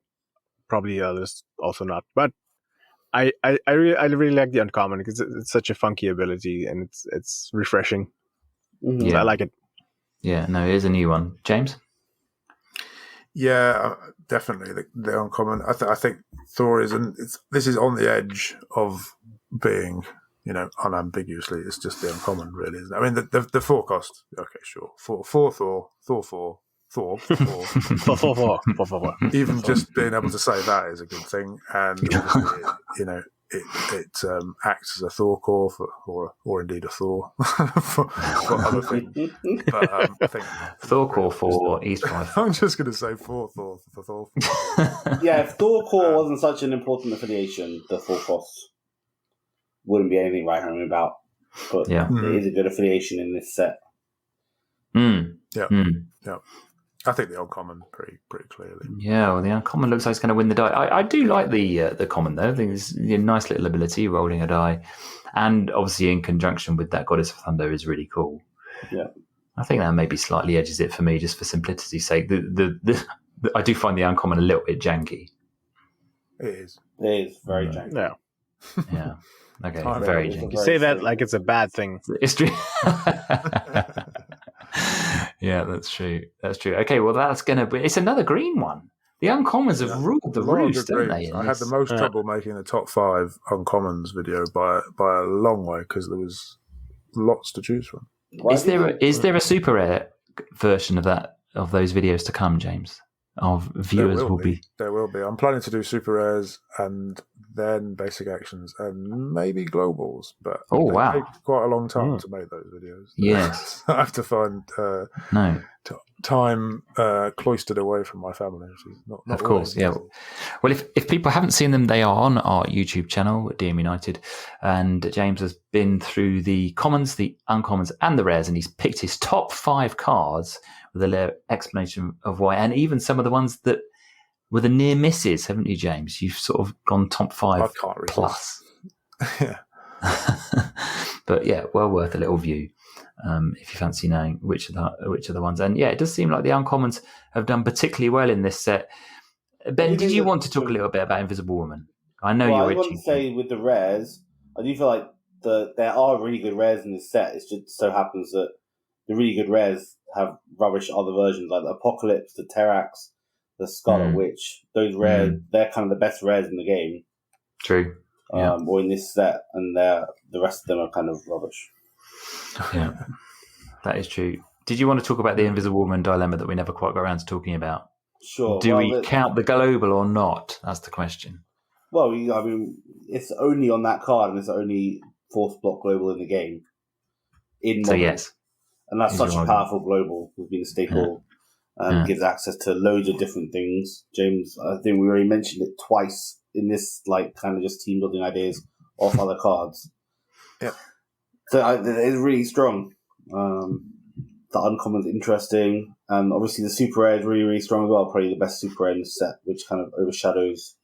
probably others also not. But I really like the uncommon because it's such a funky ability and it's refreshing. So I like it. Yeah, no, here's a new one. James? Yeah, definitely the uncommon. I think Thor this is on the edge of being, unambiguously, it's just the uncommon, really, isn't it? I mean, the 4 cost, okay, sure. 4 Thor, Thor 4, Thor. Even just being able to say that is a good thing, and it acts as a Thor core or indeed a Thor for other things. But I think Thor core for East 5. I'm just going to say 4 Thor for Thor. Yeah, if Thor core wasn't such an important affiliation, the 4 costs wouldn't be anything right home about. But it is a good affiliation in this set. Yeah. I think the uncommon pretty clearly. Yeah, well, the uncommon looks like it's going to win the die. I do like the common though. I think it's a nice little ability, rolling a die, and obviously in conjunction with that Goddess of Thunder is really cool. Yeah, I think that maybe slightly edges it for me, just for simplicity's sake. I do find the uncommon a little bit janky. It is very janky. Yeah. Okay, very janky. You say that like it's a bad thing. It's true. Yeah, that's true. Okay, well, that's going to be... It's another green one. The uncommons have ruled the roost, don't they? I had the most trouble making the top 5 uncommons video by a long way because there was lots to choose from. Is there a super rare version of those videos to come, James? Of viewers There will be. I'm planning to do super rares and then basic actions and maybe globals, but they take quite a long time to make those videos. Yes, I have to find time cloistered away from my family. Which is not of course, yeah. Well, if people haven't seen them, they are on our YouTube channel, DM United, and James has been through the commons, the uncommons, and the rares, and he's picked his top 5 cards with a little explanation of why, and even some of the ones that were the near misses, haven't you, James? You've sort of gone top 5 plus. Yeah. But yeah, well worth a little view if you fancy knowing which are the ones. And yeah, it does seem like the uncommons have done particularly well in this set. Ben, did you want to talk a little bit about Invisible Woman? I know you're itching. I want to say with the rares, I do feel like there are really good rares in this set. It just so happens that the really good rares have rubbish other versions, like the Apocalypse, the Terrax, the Scarlet Witch. Those rares, they're kind of the best rares in the game. True. Or in this set, and the rest of them are kind of rubbish. Yeah, that is true. Did you want to talk about the Invisible Woman dilemma that we never quite got around to talking about? Sure. Do we count the global or not? That's the question. Well, I mean, it's only on that card, and it's the only 4th block global in the game. So yes. And that's such a powerful global. It's been a staple and gives access to loads of different things. James, I think we already mentioned it twice in this, like, kind of just team building ideas off other cards. Yeah. So it's really strong. The uncommon's interesting, and obviously the super rare is really, really strong as well. Probably the best super rare in the set, which kind of overshadows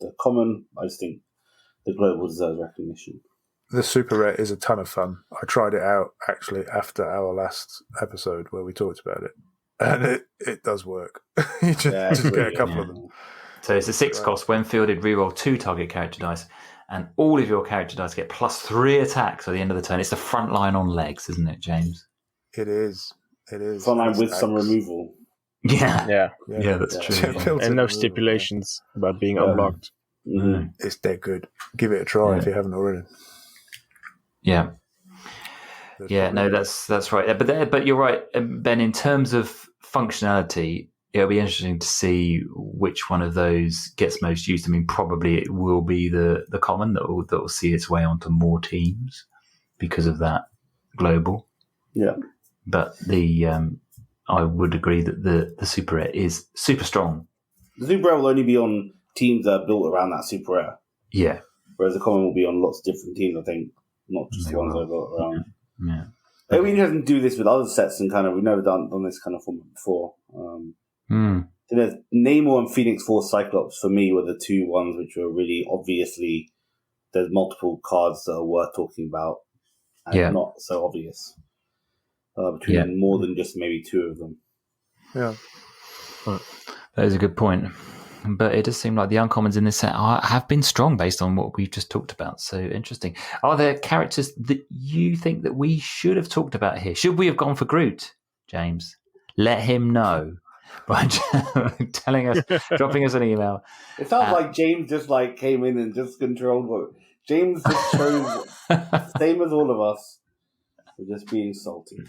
the common. I just think the global deserves recognition. The super rare is a ton of fun. I tried it out actually after our last episode where we talked about it, and it does work. You just get a couple of them. So it's a 6 cost. When fielded, reroll 2 target character dice, and all of your character dice get +3 attacks at the end of the turn. It's the front line on legs, isn't it, James? It is. Front line with some removal. Yeah, that's true. And no stipulations about being unblocked. Mm-hmm. It's dead good. Give it a try if you haven't already. Yeah. No, that's right. But you're right, Ben. In terms of functionality, it'll be interesting to see which one of those gets most used. I mean, probably it will be the common that will see its way onto more teams because of that global. Yeah. But I would agree that the super rare is super strong. The super rare will only be on teams that are built around that super rare. Yeah. Whereas the common will be on lots of different teams, I think, not just the ones that are built around. Yeah. It'll be interesting to do this with other sets, and kind of we've never done this kind of format before. So there's Namor and Phoenix Force Cyclops for me were the 2 ones which were really obviously there's multiple cards that are worth talking about and not so obvious. Between more than just maybe 2 of them. Yeah. That is a good point. But it does seem like the uncommons in this set have been strong based on what we've just talked about. So interesting. Are there characters that you think that we should have talked about here? Should we have gone for Groot, James? Let him know by telling us, dropping us an email. It sounds like James just like came in and just controlled what James just chose. Same as all of us. We're just being salty.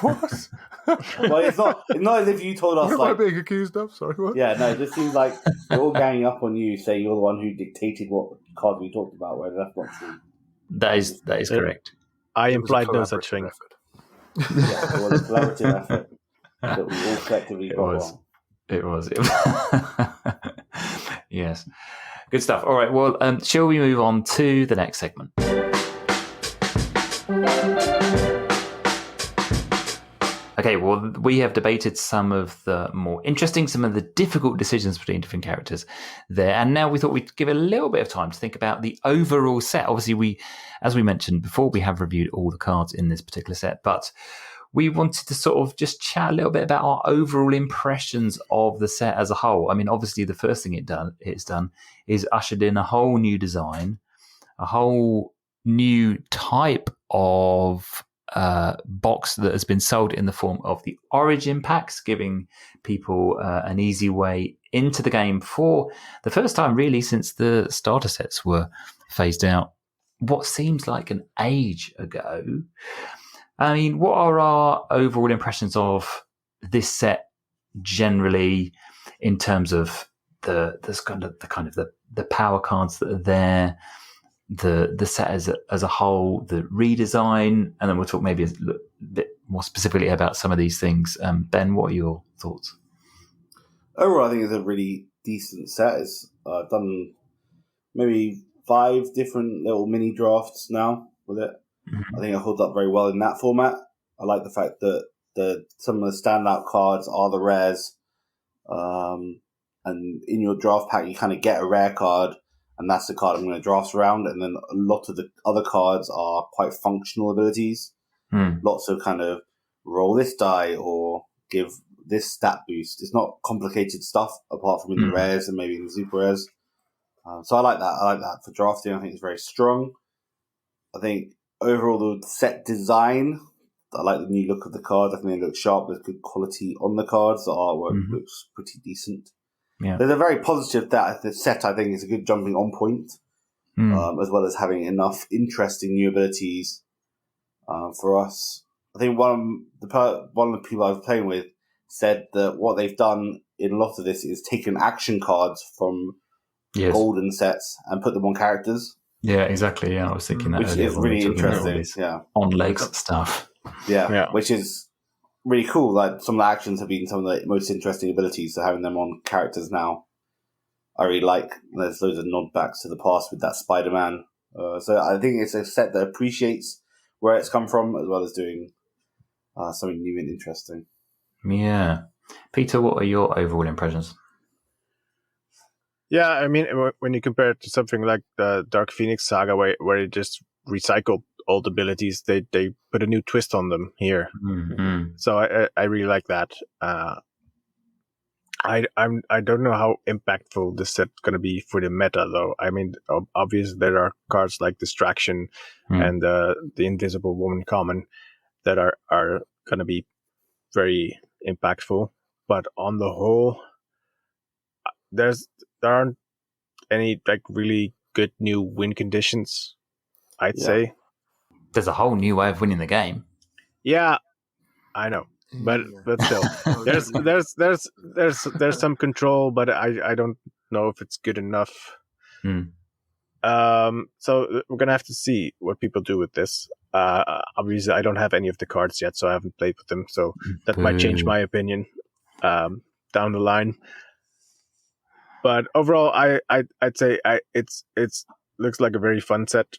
What? Well, it's not as if you told us. What am I being accused of? Sorry, what? Yeah, no, it just seems like we're all ganging up on you, saying you're the one who dictated what card we talked about, whereas that's not true. That is correct. I implied no such thing. Yeah, it was a collaborative effort that we all collectively got wrong. It was. Yes. Good stuff. All right, well, shall we move on to the next segment? Okay, well, we have debated some of the more interesting, some of the difficult decisions between different characters there. And now we thought we'd give a little bit of time to think about the overall set. Obviously, as we mentioned before, we have reviewed all the cards in this particular set, but we wanted to sort of just chat a little bit about our overall impressions of the set as a whole. I mean, obviously, the first thing it's done is ushered in a whole new design, a whole new type of box that has been sold in the form of the Origin packs, giving people an easy way into the game for the first time really since the starter sets were phased out what seems like an age ago. I mean, what are our overall impressions of this set generally in terms of the power cards that are there, the set as a whole, the redesign, and then we'll talk maybe a bit more specifically about some of these things. Ben, what are your thoughts? Overall, I think it's a really decent set. I've done maybe 5 different little mini drafts now with it. Mm-hmm. I think it holds up very well in that format. I like the fact that some of the standout cards are the rares, and in your draft pack you kind of get a rare card, and that's the card I'm going to draft around. And then a lot of the other cards are quite functional abilities. Lots of kind of roll this die or give this stat boost. It's not complicated stuff apart from in the rares and maybe in the super rares. So I like that. I like that for drafting. I think it's very strong. I think overall the set design, I like the new look of the cards. I think they look sharp. There's good quality on the cards. The artwork looks pretty decent. Yeah. There's a very positive that the set, I think, is a good jumping on point, as well as having enough interesting new abilities for us. I think one of the people I was playing with said that what they've done in a lot of this is taken action cards from golden sets and put them on characters. Yeah, exactly. Yeah, I was thinking that which earlier is really interesting. On legs stuff. Yeah, which is really cool. Like some of the actions have been some of the most interesting abilities, so having them on characters now, I really like. There's loads of nodbacks to the past with that Spider-Man. So I think it's a set that appreciates where it's come from, as well as doing something new and interesting. Yeah, Peter, what are your overall impressions? Yeah, I mean, when you compare it to something like the Dark Phoenix Saga, where it just recycled old abilities, they put a new twist on them here. Mm-hmm. So I really like that. I don't know how impactful this set's going to be for the meta, though. I mean, obviously there are cards like Distraction and the Invisible Woman Common that are going to be very impactful, but on the whole, there aren't any like really good new win conditions, I'd say. There's a whole new way of winning the game. Yeah, I know, but still, there's some control, but I don't know if it's good enough. So we're gonna have to see what people do with this. Obviously, I don't have any of the cards yet, so I haven't played with them. So that might change my opinion down the line. But overall, I'd say it's looks like a very fun set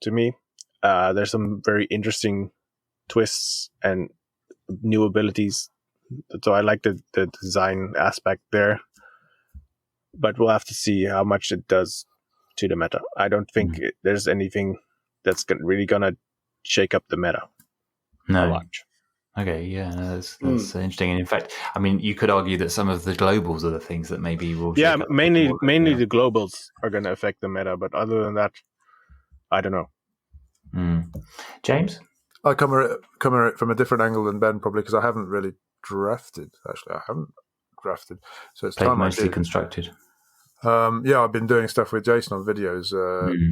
to me. There's some very interesting twists and new abilities, so I like the design aspect there. But we'll have to see how much it does to the meta. I don't think there's anything that's really gonna shake up the meta. No. Much. Okay, yeah, that's interesting. And in fact, I mean, you could argue that some of the globals are the things that maybe will. Yeah, mainly the globals are going to affect the meta, but other than that, I don't know. James, I come at it from a different angle than Ben, probably because I haven't really drafted. Actually, I haven't drafted, so it's time mostly constructed. Yeah, I've been doing stuff with Jason on videos,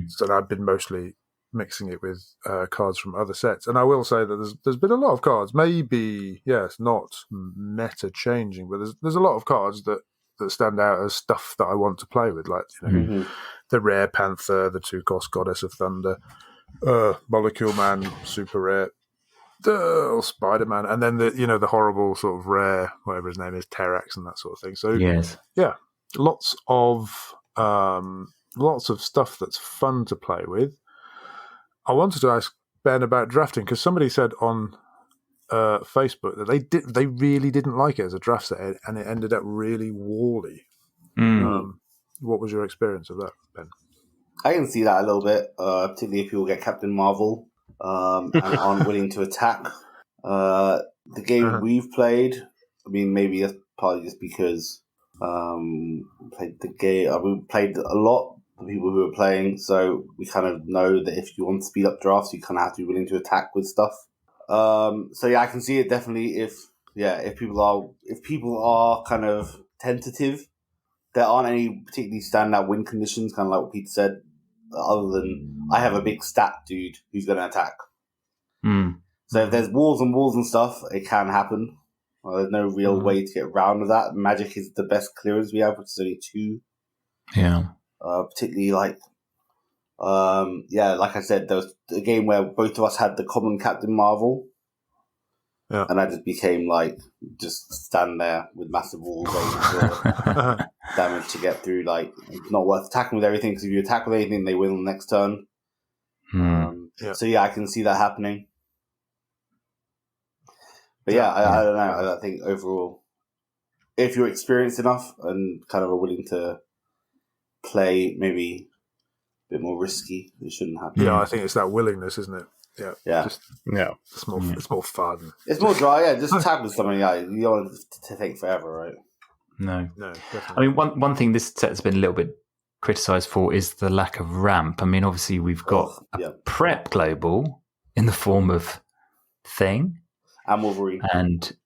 so I've been mostly mixing it with cards from other sets. And I will say that there's been a lot of cards, maybe, yes, not meta changing, but there's a lot of cards that stand out as stuff that I want to play with, like the Rare Panther, the 2-cost Goddess of Thunder, Molecule Man, super rare, Spider-Man, and then the horrible sort of rare, whatever his name is, Terrax and that sort of thing. So yeah, lots of stuff that's fun to play with. I wanted to ask Ben about drafting because somebody said on Facebook that they really didn't like it as a draft set, and it ended up really wally. What was your experience of that, Ben? I can see that a little bit, particularly if people get Captain Marvel and aren't willing to attack. The game we've played, I mean, maybe that's partly just because we played a lot. The people who are playing, so we kind of know that if you want to speed up drafts, you kind of have to be willing to attack with stuff. So yeah, I can see it definitely. If people are kind of tentative, there aren't any particularly standout win conditions, kind of like what Peter said. Other than I have a big stat dude who's going to attack. So if there's walls and walls and stuff, it can happen. There's no real way to get around that. Magic is the best clearance we have, which is only 2. Yeah. Particularly like I said, there was a game where both of us had the common Captain Marvel. Yeah. And I just became like, just stand there with massive walls for damage to get through. Like, it's not worth attacking with everything, because if you attack with anything, they win on the next turn. So yeah, I can see that happening. But I don't know. I think overall, if you're experienced enough and kind of are willing to play maybe a bit more risky, it shouldn't happen. Yeah, I think it's that willingness, isn't it? Yeah. It's more fun. It's more dry. Yeah, just tag with something. Yeah, you don't want it to take forever, right? No, definitely. I mean, one thing this set's been a little bit criticised for is the lack of ramp. I mean, obviously we've got a prep global in the form of Thing and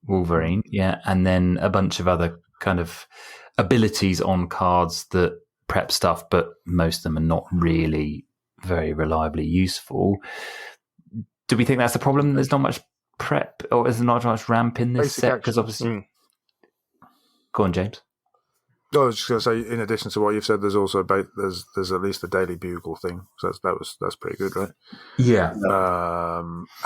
Wolverine, yeah, and then a bunch of other kind of abilities on cards that prep stuff, but most of them are not really very reliably useful. Do we think that's the problem? There's not much prep, or is there not much ramp in this set? Because obviously, go on, James. I was just going to say, in addition to what you've said, there's also there's at least a daily bugle thing, so that's pretty good, right? Yeah.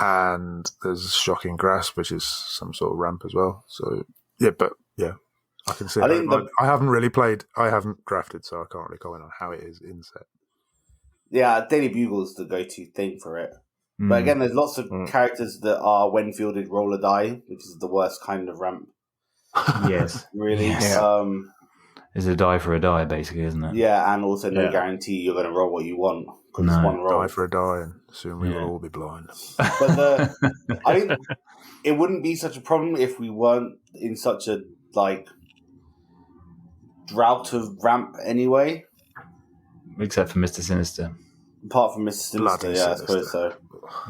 And there's shocking grasp, which is some sort of ramp as well. So I can see. I haven't really played. I haven't drafted, so I can't really comment on how it is in set. Yeah, daily bugle is the go-to thing for it. But again, there's lots of characters that are when fielded roll a die, which is the worst kind of ramp. Yes. Really. Yes. It's a die for a die, basically, isn't it? Yeah, and also no guarantee you're going to roll what you want. No, it's one roll. Die for a die, and soon we will all be blind. But I think it wouldn't be such a problem if we weren't in such a drought of ramp anyway. Except for Mr. Sinister. Apart from Mr. Sinister, I suppose so.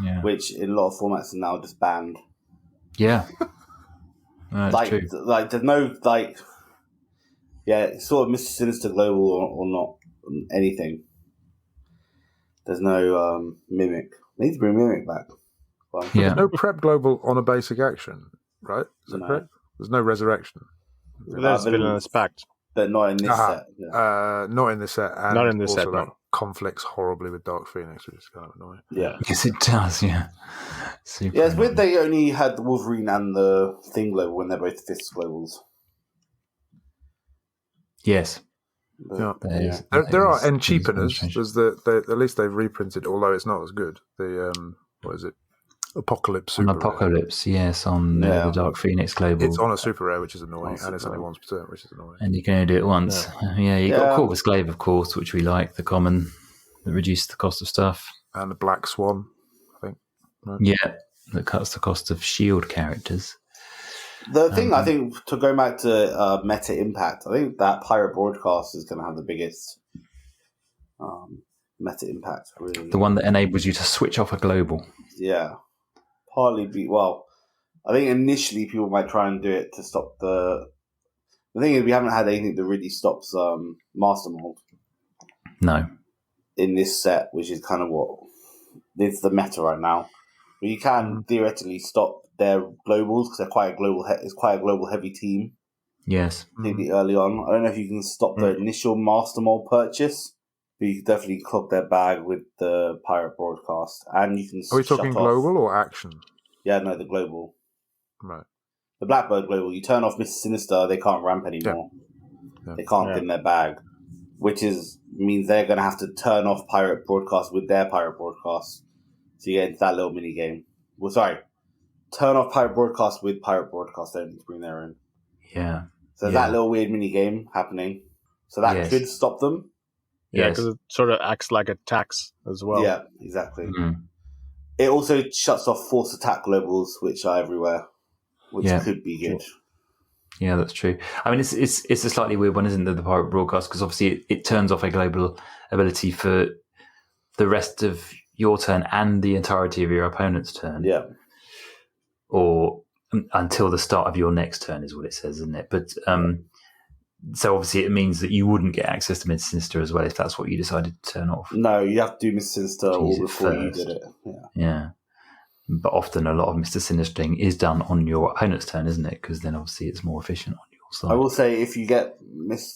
Yeah. Which in a lot of formats are now just banned. Yeah. No, that's true. There's no sort of Mr. Sinister global or not anything. There's no mimic. They need to bring mimic back. There's no prep global on a basic action, right? Is that correct? There's no resurrection. There's Villainous Pact. But not in this set. Yeah. Not in this set. And not in this set, no. Conflicts horribly with Dark Phoenix, which is kind of annoying. Yeah. Yes, it does, yeah. Super it's weird they only had the Wolverine and the Thing global when they're both Fist globals. Yes. But, there are end cheapeners. There's at least they've reprinted, although it's not as good. The what is it? Apocalypse Super Apocalypse, Rare. Yes, on the Dark Phoenix global. It's on a Super Rare, which is annoying, and it's only 1%, which is annoying. And you can only do it once. You got Corvus Glaive, of course, which we like, the common that reduces the cost of stuff. And the Black Swan, I think. Right? Yeah, that cuts the cost of shield characters. The thing, I think, to go back to meta impact, I think that Pirate Broadcast is going to have the biggest meta impact, really. The one that enables you to switch off a global. Yeah. Partly I think initially people might try and do it to stop the thing is we haven't had anything that really stops Master Mold. No. In this set, which is kind of what it's the meta right now. But you can theoretically stop their globals because they're quite a global heavy team. Yes. Maybe early on. I don't know if you can stop the initial Master Mold purchase. But you can definitely clog their bag with the Pirate Broadcast. And you can Are we talking global or action? Yeah, no, the global. Right. The Blackbird global, you turn off Mr. Sinister, they can't ramp anymore. Yeah. They can't get in their bag. Which means they're going to have to turn off Pirate Broadcast with their Pirate Broadcast. So you get into that little mini game. Well, sorry. Turn off Pirate Broadcast with Pirate Broadcast, don't need to bring their own. Yeah. So that little weird mini game happening. So that could stop them. Yeah, because it sort of acts like a tax as well. Yeah, exactly. Mm-hmm. It also shuts off force attack globals, which are everywhere, which could be good. Yeah, that's true. I mean, it's a slightly weird one, isn't it, the Pirate Broadcast? Because obviously it turns off a global ability for the rest of your turn and the entirety of your opponent's turn. Yeah. Or until the start of your next turn is what it says, isn't it? But so obviously it means that you wouldn't get access to Mr. Sinister as well if that's what you decided to turn off. No, you have to do Mr. Sinister all before you did it. Yeah. But often a lot of Mr. Sinistering is done on your opponent's turn, isn't it? Because then obviously it's more efficient on your side. I will say if you get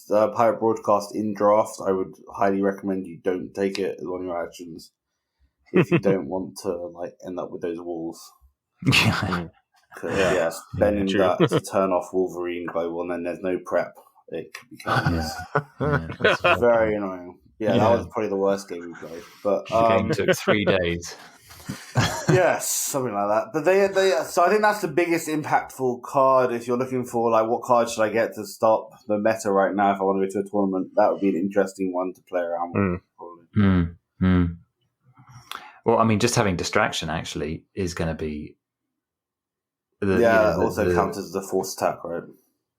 Pirate Broadcast in draft, I would highly recommend you don't take it on your actions if you don't want to end up with those walls. Yeah. Spending that to turn off Wolverine global and then there's no prep. It becomes very annoying. Yeah, that was probably the worst game we played. But the game took 3 days. Yes, something like that. But so I think that's the biggest impactful card. If you're looking for what card should I get to stop the meta right now if I want to go to a tournament, that would be an interesting one to play around with. Probably. Well, I mean, just having distraction actually is going to be. Also counts as the force attack, right?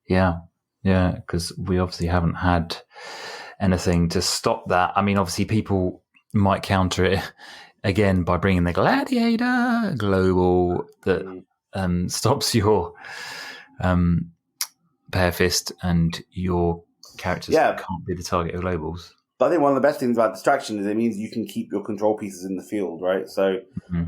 Yeah, because we obviously haven't had anything to stop that. I mean, obviously, people might counter it again by bringing the Gladiator global that stops your pair fist and your characters can't be the target of globals. But I think one of the best things about distraction is it means you can keep your control pieces in the field, right? So,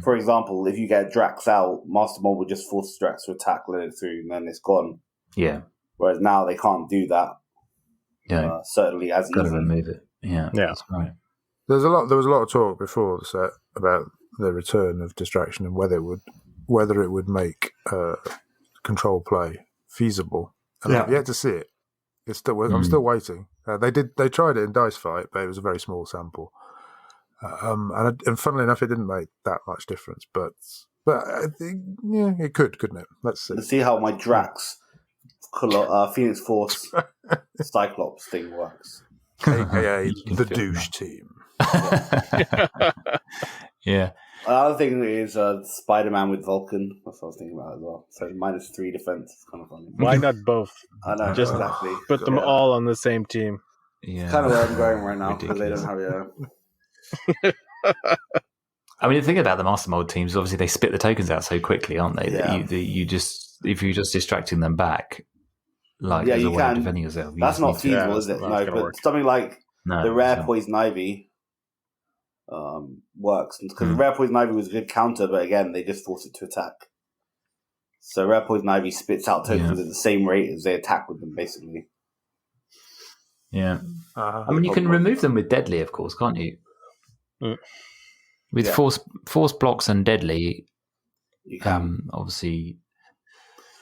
for example, if you get Drax out, Master Mold will just force Drax to attack, let it through, and then it's gone. Yeah. Whereas now they can't do that. Yeah. Certainly as Got easy. to remove it. Yeah. That's right. There was a lot of talk before the set about the return of distraction and whether it would make control play feasible. And I've yet to see it. I'm still waiting. They tried it in Dice Fight, but it was a very small sample. And funnily enough, it didn't make that much difference. But I think, it couldn't it? Let's see. Let's see how my Drax Phoenix Force Cyclops thing works. AKA the douche team. Yeah. Another thing is Spider-Man with Vulcan. That's what I was thinking about as well. So -3 defense is kind of funny. Why not both? I know, just exactly. Put them all on the same team. Yeah. It's kind of where I'm going right now because they don't have I mean, the thing about the Master Mold teams, obviously, they spit the tokens out so quickly, aren't they? That you just, if you're just distracting them back, like as a way of defending yourself. That's not feasible, is it? No, but something like the rare Poison Ivy works because the rare Poison Ivy was a good counter, but again, they just force it to attack. So rare Poison Ivy spits out tokens at the same rate as they attack with them, basically. Yeah, I mean, you can remove them with Deadly, of course, can't you? With force blocks and Deadly, you can obviously.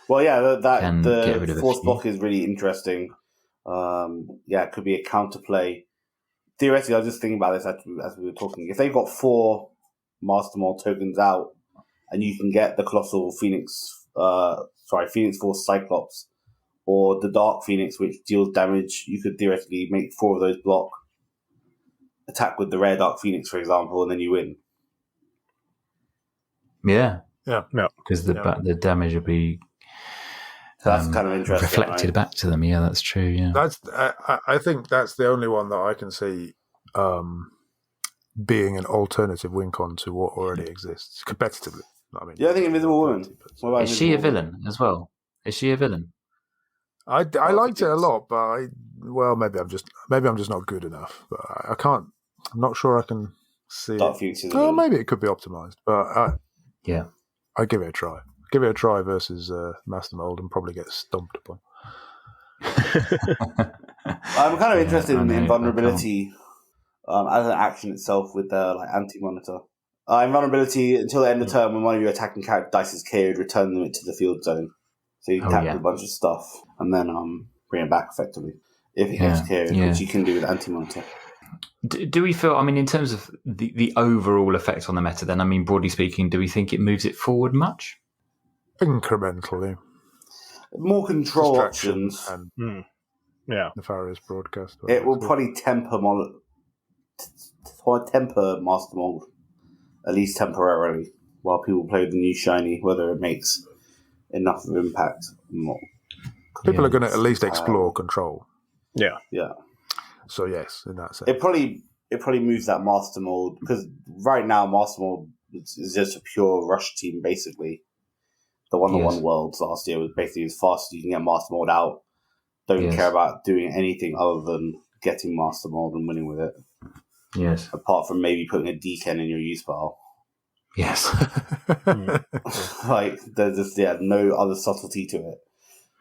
Well, yeah, the force block is really interesting. It could be a counterplay. Theoretically, I was just thinking about this as we were talking. If they've got 4 Master Mold tokens out, and you can get the Colossal Phoenix Force Cyclops, or the Dark Phoenix, which deals damage, you could theoretically make 4 of those block, attack with the rare Dark Phoenix, for example, and then you win. Yeah. Yeah. Because the damage will be that's kind of interesting, reflected back to them. Yeah, that's true. Yeah, I think that's the only one that I can see being an alternative win con to what already exists competitively. I mean, I think Invisible Woman. Is she a villain as well? Is she a villain? I liked it a lot, but maybe I'm just not good enough. But I can't. I'm not sure I can see. Maybe it could be optimized, but I give it a try. Give it a try versus Master Mold and probably get stomped upon. I'm kind of interested in invulnerability as an action itself with anti-monitor. Invulnerability until the end of turn when one of your attacking character dice is KO'd, return them to the field zone. So you can tap with a bunch of stuff and then bring it back effectively if it gets KO'd, which you can do with anti-monitor. Do we feel, I mean, in terms of the overall effect on the meta then, I mean, broadly speaking, do we think it moves it forward much? Incrementally. More control options. And nefarious broadcast. It will probably temper Master Mold, at least temporarily, while people play the new shiny, whether it makes enough of impact or not. People are going to at least explore control. Yeah. Yeah. So yes, in that sense. It probably moves that Master Mold, because right now Master Mold is just a pure rush team, basically. The 1-on-1 Worlds last year was basically as fast as you can get Master Mold out. Don't care about doing anything other than getting Master Mold and winning with it. Yes. Apart from maybe putting a Deacon in your use pile. Yes. There's just no other subtlety to it.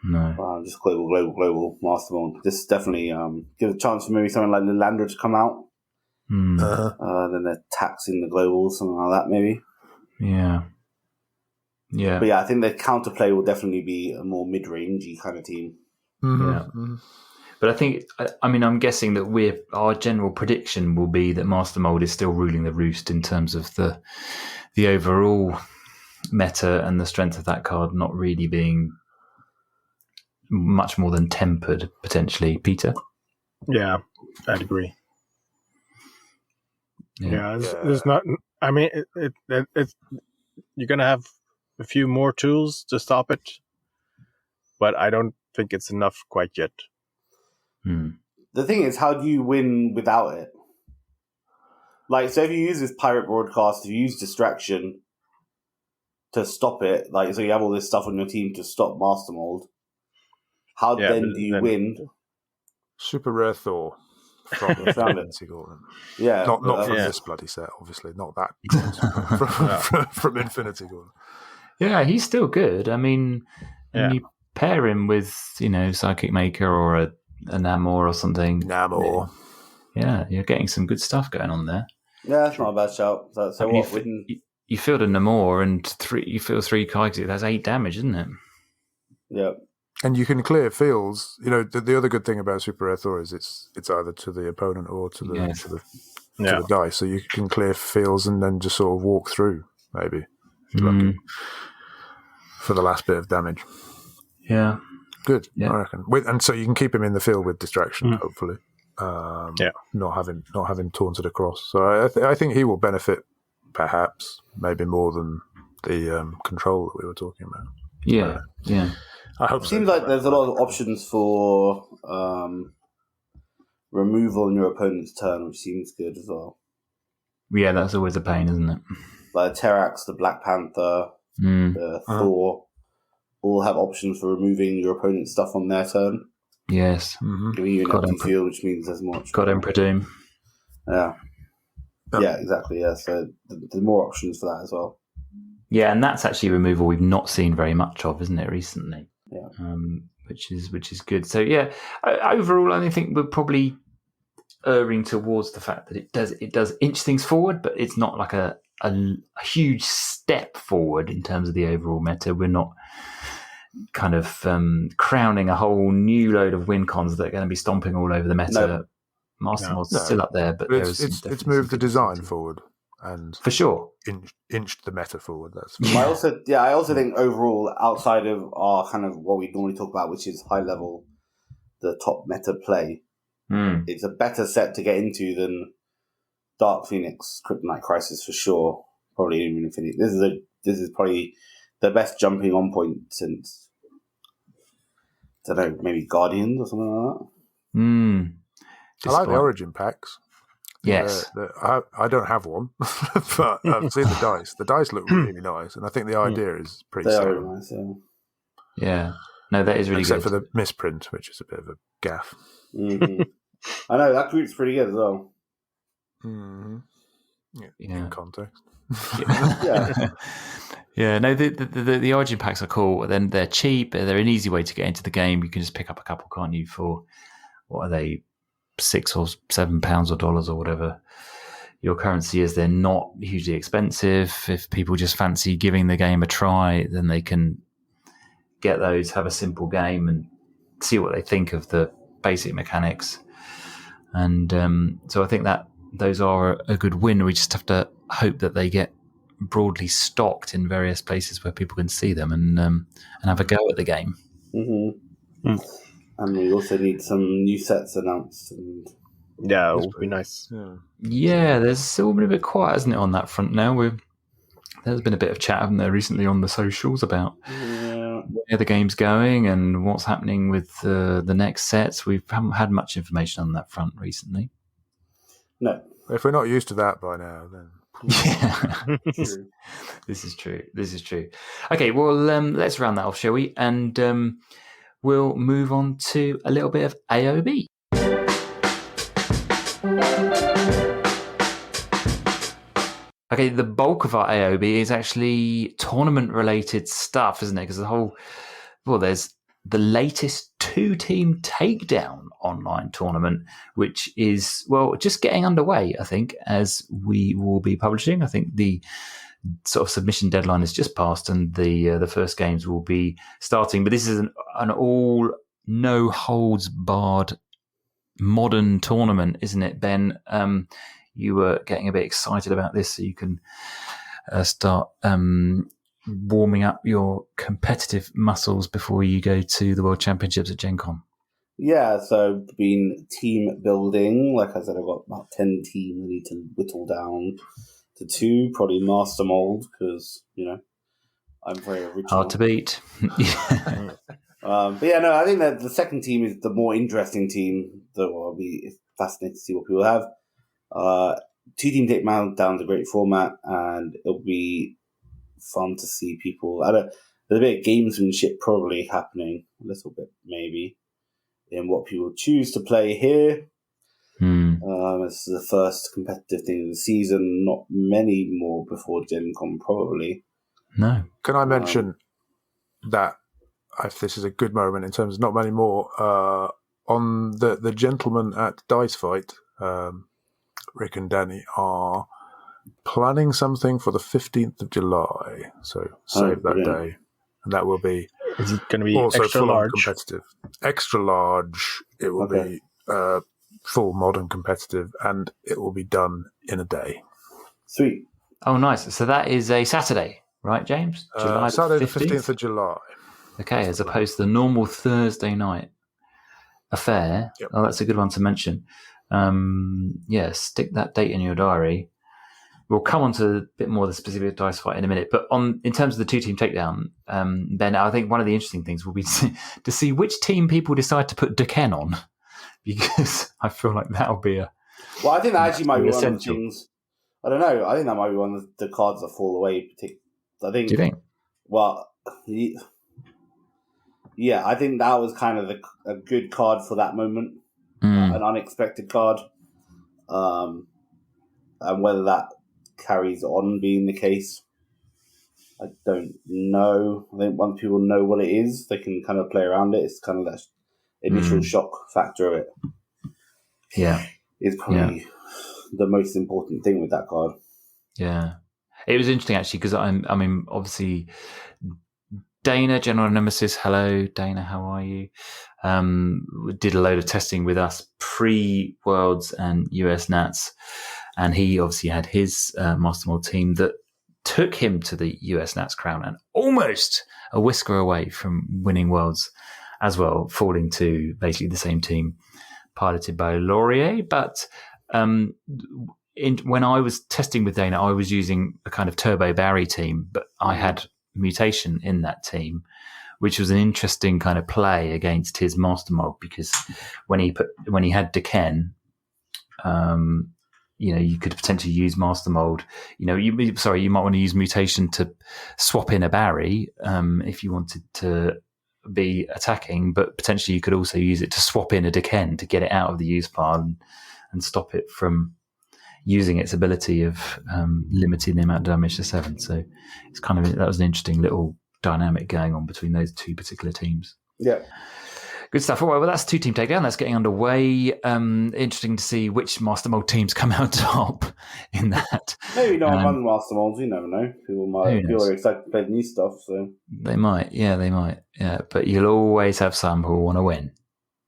No. Just global Master Mold. This definitely gives a chance for maybe something like Lilandra to come out. Then they're taxing the global, something like that, maybe. Yeah. Yeah. But I think the counterplay will definitely be a more mid-rangey kind of team. Mm-hmm. Yeah. Mm-hmm. But I think, I'm guessing that our general prediction will be that Master Mold is still ruling the roost in terms of the overall meta and the strength of that card not really being much more than tempered, potentially. Peter? Yeah, I'd agree. Yeah. There's not I mean, it's you're gonna have a few more tools to stop it, but I don't think it's enough quite yet. The thing is, how do you win without it? Like, so if you use this pirate broadcast, if you use distraction to stop it, like, so you have all this stuff on your team to stop Master Mold, how then do you win? Super rare Thor from Infinity Gauntlet. Yeah. Not from this bloody set, obviously. Not that. from Infinity Gauntlet. Yeah, he's still good. I mean, when you pair him with, Psychic Maker or a Namor or something. Namor. Yeah, you're getting some good stuff going on there. Yeah, that's not a bad shout. So what? You field a Namor and you field 3 Kaiju. That's 8 damage, isn't it? Yeah. And you can clear fields. The other good thing about Super Rare Thor is it's either to the opponent or to the dice. So you can clear fields and then just sort of walk through, maybe, if you're lucky, for the last bit of damage. Yeah. Good, I reckon. And so you can keep him in the field with distraction, hopefully. Not having taunted across. So I think he will benefit, perhaps, maybe more than the control that we were talking about. Yeah. I hope it seems like there's a lot of options for removal on your opponent's turn, which seems good as well. Yeah, that's always a pain, isn't it? Like Terrax, the Black Panther, the Thor, all have options for removing your opponent's stuff on their turn. Yes. Giving you an empty field, which means there's much. God Emperor Doom. Yeah. Yeah, exactly. Yeah, so there's more options for that as well. Yeah, and that's actually removal we've not seen very much of, isn't it, recently? Yeah. Which is good. So yeah, overall, I think we're probably erring towards the fact that it does inch things forward, but it's not like a huge step forward in terms of the overall meta. We're not kind of crowning a whole new load of win cons that are going to be stomping all over the meta. No. Master Mod's still up there, but it's moved the design forward and for sure inched the meta forward. That's I also think overall, outside of our kind of what we normally talk about, which is high level, the top meta play, it's a better set to get into than Dark Phoenix, Kryptonite Crisis for sure. Probably even Infinity. This is probably the best jumping on point since, I don't know, maybe Guardians or something like that. I like the Origin packs. Yes. I don't have one, but I've seen the dice. The dice look really nice, and I think the idea is pretty They sound. are really nice, Yeah. No, that is really Except good. for the misprint, which is a bit of a gaff. I know, that group's pretty good as well. In context. Yeah, no, the Origin packs are cool. Then they're cheap. They're an easy way to get into the game. You can just pick up a couple, can't you? For what are they, £6 or £7 or dollars or whatever your currency is. They're not hugely expensive. If people just fancy giving the game a try, then they can get those, have a simple game, and see what they think of the basic mechanics. And so I think that those are a good win. We just have to hope that they get broadly stocked in various places where people can see them and have a go at the game. And we also need some new sets announced. And yeah, it would be nice. Yeah, there's still been a bit quiet, isn't it, on that front now? There's been a bit of chat, haven't there, recently on the socials about where the game's going and what's happening with the next sets. We haven't had much information on that front recently. No. If we're not used to that by now, then... Yeah. This is true. Okay, well, let's round that off, shall we? And we'll move on to a little bit of AOB. Okay, the bulk of our AOB is actually tournament-related stuff, isn't it? Because there's the latest 2-team takedown online tournament, which is, just getting underway, I think, as we will be publishing. I think the sort of submission deadline has just passed and the first games will be starting. But this is an all no-holds-barred modern tournament, isn't it, Ben? You were getting a bit excited about this, so you can start warming up your competitive muscles before you go to the World Championships at Gen Con. Yeah, so been team building. Like I said, I've got about 10 teams I need to whittle down to 2, probably Master Mold, because, I'm very original. Hard to beat. But yeah, no, I think that the second team is the more interesting team. That will be fascinating to see what people have. 2-team takedown is a great format, and it'll be fun to see people. There's a bit of gamesmanship probably happening, a little bit maybe, in what people choose to play here. This is the first competitive thing of the season. Not many more before Gen Con, probably. No. Can I mention that if this is a good moment in terms of not many more, on the gentlemen at Dice Fight, Rick and Danny are planning something for the 15th of July. So save that day. And that will be Is it going to be also extra full large? competitive. Extra large. It will be full modern competitive, and it will be done in a day. Sweet. Oh, nice. So that is a Saturday, right, James? July Saturday the 15th of July. Okay, as opposed to the normal Thursday night affair. Yep. Oh, that's a good one to mention. Stick that date in your diary. We'll come on to a bit more of the specific Dice Fight in a minute. But in terms of the 2-team takedown, Ben, I think one of the interesting things will be to see which team people decide to put Duquesne on. Because I feel like that'll be Well, I think that actually might be essential. one of the things. I don't know. I think that might be one of the cards that fall away. I think. Do you think? Well, yeah, I think that was kind of a good card for that moment, an unexpected card, and whether that carries on being the case, I don't know. I think once people know what it is, they can kind of play around it. It's kind of that initial shock factor of it. Yeah, is probably the most important thing with that card. Yeah, it was interesting actually because I mean, obviously, Dana, General Nemesis. Hello, Dana. How are you? Did a load of testing with us pre-Worlds and US Nats, and he obviously had his Master Mold team that took him to the US Nats crown and almost a whisker away from winning Worlds as well, falling to basically the same team piloted by Laurier. But when I was testing with Dana, I was using a kind of Turbo Barry team, but I had mutation in that team, which was an interesting kind of play against his Master Mold, because when he had Duquesne, you could potentially use Master Mold. You might want to use mutation to swap in a Barry if you wanted to be attacking, but potentially you could also use it to swap in a Duquesne to get it out of the use pile and stop it from using its ability of limiting the amount of damage to 7. So it's that was an interesting little dynamic going on between those two particular teams. Yeah. Good stuff. All right, well, that's 2-team takedown. That's getting underway. Interesting to see which Master Mold teams come out top in that. Maybe not one Master Molds. You never know. People are excited to play the new stuff. So they might. Yeah, they might. Yeah, but you'll always have some who want to win.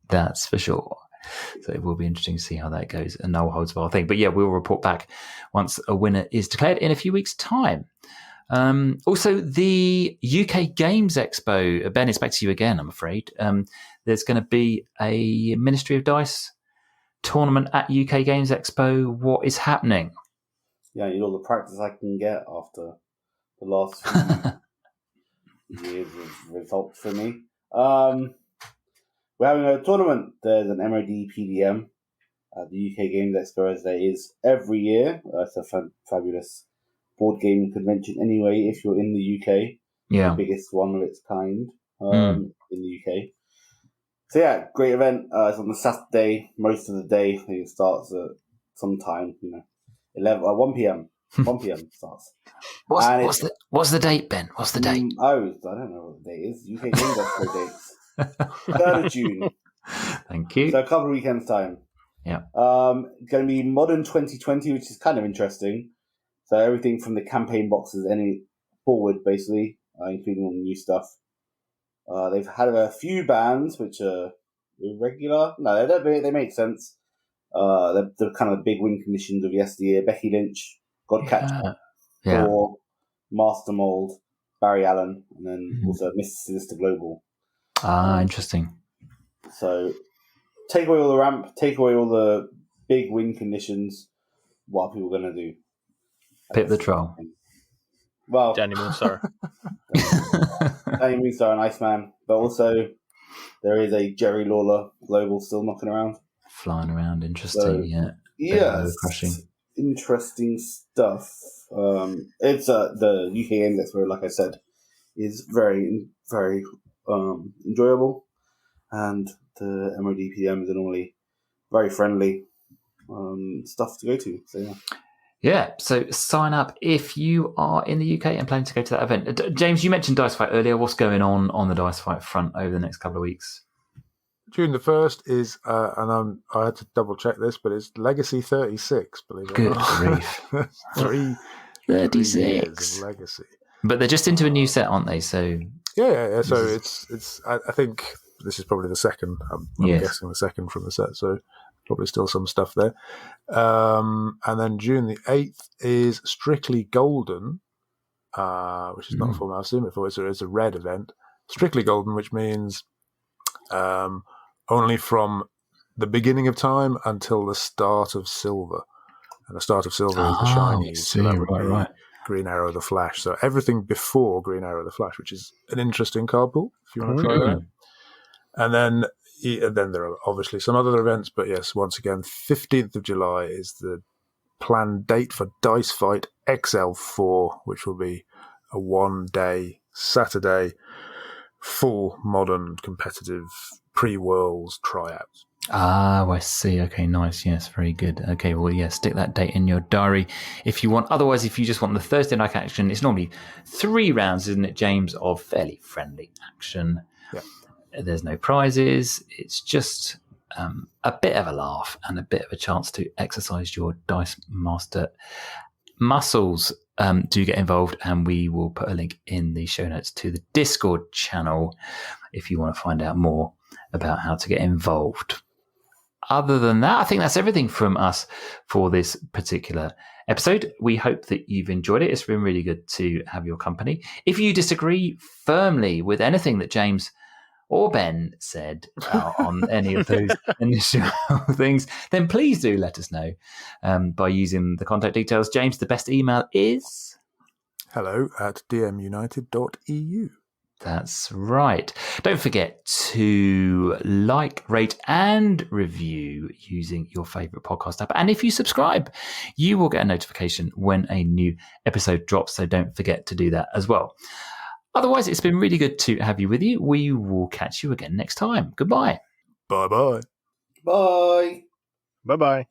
That's for sure. So it will be interesting to see how that goes. And no holds bar thing. But yeah, we'll report back once a winner is declared in a few weeks' time. Also, the UK Games Expo. Ben, it's back to you again, I'm afraid. There's going to be a Ministry of Dice tournament at UK Games Expo. What is happening? Yeah, I need all the practice I can get after the last few years of results for me. We're having a tournament. There's an MOD PDM at the UK Games Expo, as there is every year. It's a fabulous board game convention anyway, if you're in the UK. Yeah. The biggest one of its kind in the UK. So yeah, great event. It's on the Saturday, most of the day. I think it starts at some time, 1 p.m. 1 p.m. starts. What's the date, Ben? What's the date? I don't know what the date is. UK Games Expo dates. 3rd of June. Thank you. So a couple of weekends time. Yeah. Going to be Modern 2020, which is kind of interesting. So everything from the campaign boxes forward, basically, including all the new stuff. They've had a few bans which are irregular. No, they make sense. They're kind of the big win conditions of yesteryear. Becky Lynch, Godcatcher, Thor, Master Mold, Barry Allen, and then also Mr. Sinister Global. Interesting. So take away all the ramp, take away all the big win conditions. What are people going to do? Pip the Troll. Well, Danny Moonstar. Danny Moonstar and Iceman, but also there is a Jerry Lawler global still knocking around. Flying around, interesting, So, yeah. Yes, interesting stuff. It's the UK Index, where, like I said, is very, very enjoyable, and the MOD PDMs are normally very friendly stuff to go to. So yeah. Yeah, so sign up if you are in the UK and planning to go to that event. James, you mentioned Dice Fight earlier. What's going on the Dice Fight front over the next couple of weeks? June the 1st is, and I had to double check this, but it's Legacy 36, believe it or not. Good grief. 36 years of Legacy. But they're just into a new set, aren't they? So yeah. So it's. I think this is probably the second. I'm guessing the second from the set. So probably still some stuff there. And then June the 8th is Strictly Golden, which is not a format I've seen before. It's a red event. Strictly Golden, which means only from the beginning of time until the start of Silver. And the start of Silver is the shinies. So that would be Green Arrow the Flash. So everything before Green Arrow the Flash, which is an interesting card pool, if you want to try that. And then there are obviously some other events, but yes, once again, 15th of July is the planned date for Dice Fight XL4, which will be a one-day Saturday full modern competitive pre-Worlds tryouts. I see. Okay, nice. Yes, very good. Okay, well, yeah, stick that date in your diary if you want. Otherwise, if you just want the Thursday night action, it's normally 3 rounds, isn't it, James, of fairly friendly action. Yeah. There's no prizes. It's just a bit of a laugh and a bit of a chance to exercise your Dice Master muscles. Do get involved, and we will put a link in the show notes to the Discord channel if you want to find out more about how to get involved. Other than that, I think that's everything from us for this particular episode. We hope that you've enjoyed it. It's been really good to have your company. If you disagree firmly with anything that James or Ben said on any of those initial things, then please do let us know by using the contact details. James, the best email is hello@dmunited.eu. That's right. Don't forget to like, rate, and review using your favorite podcast app. And if you subscribe, you will get a notification when a new episode drops. So don't forget to do that as well. Otherwise, it's been really good to have you with you. We will catch you again next time. Goodbye. Bye-bye. Bye. Bye-bye.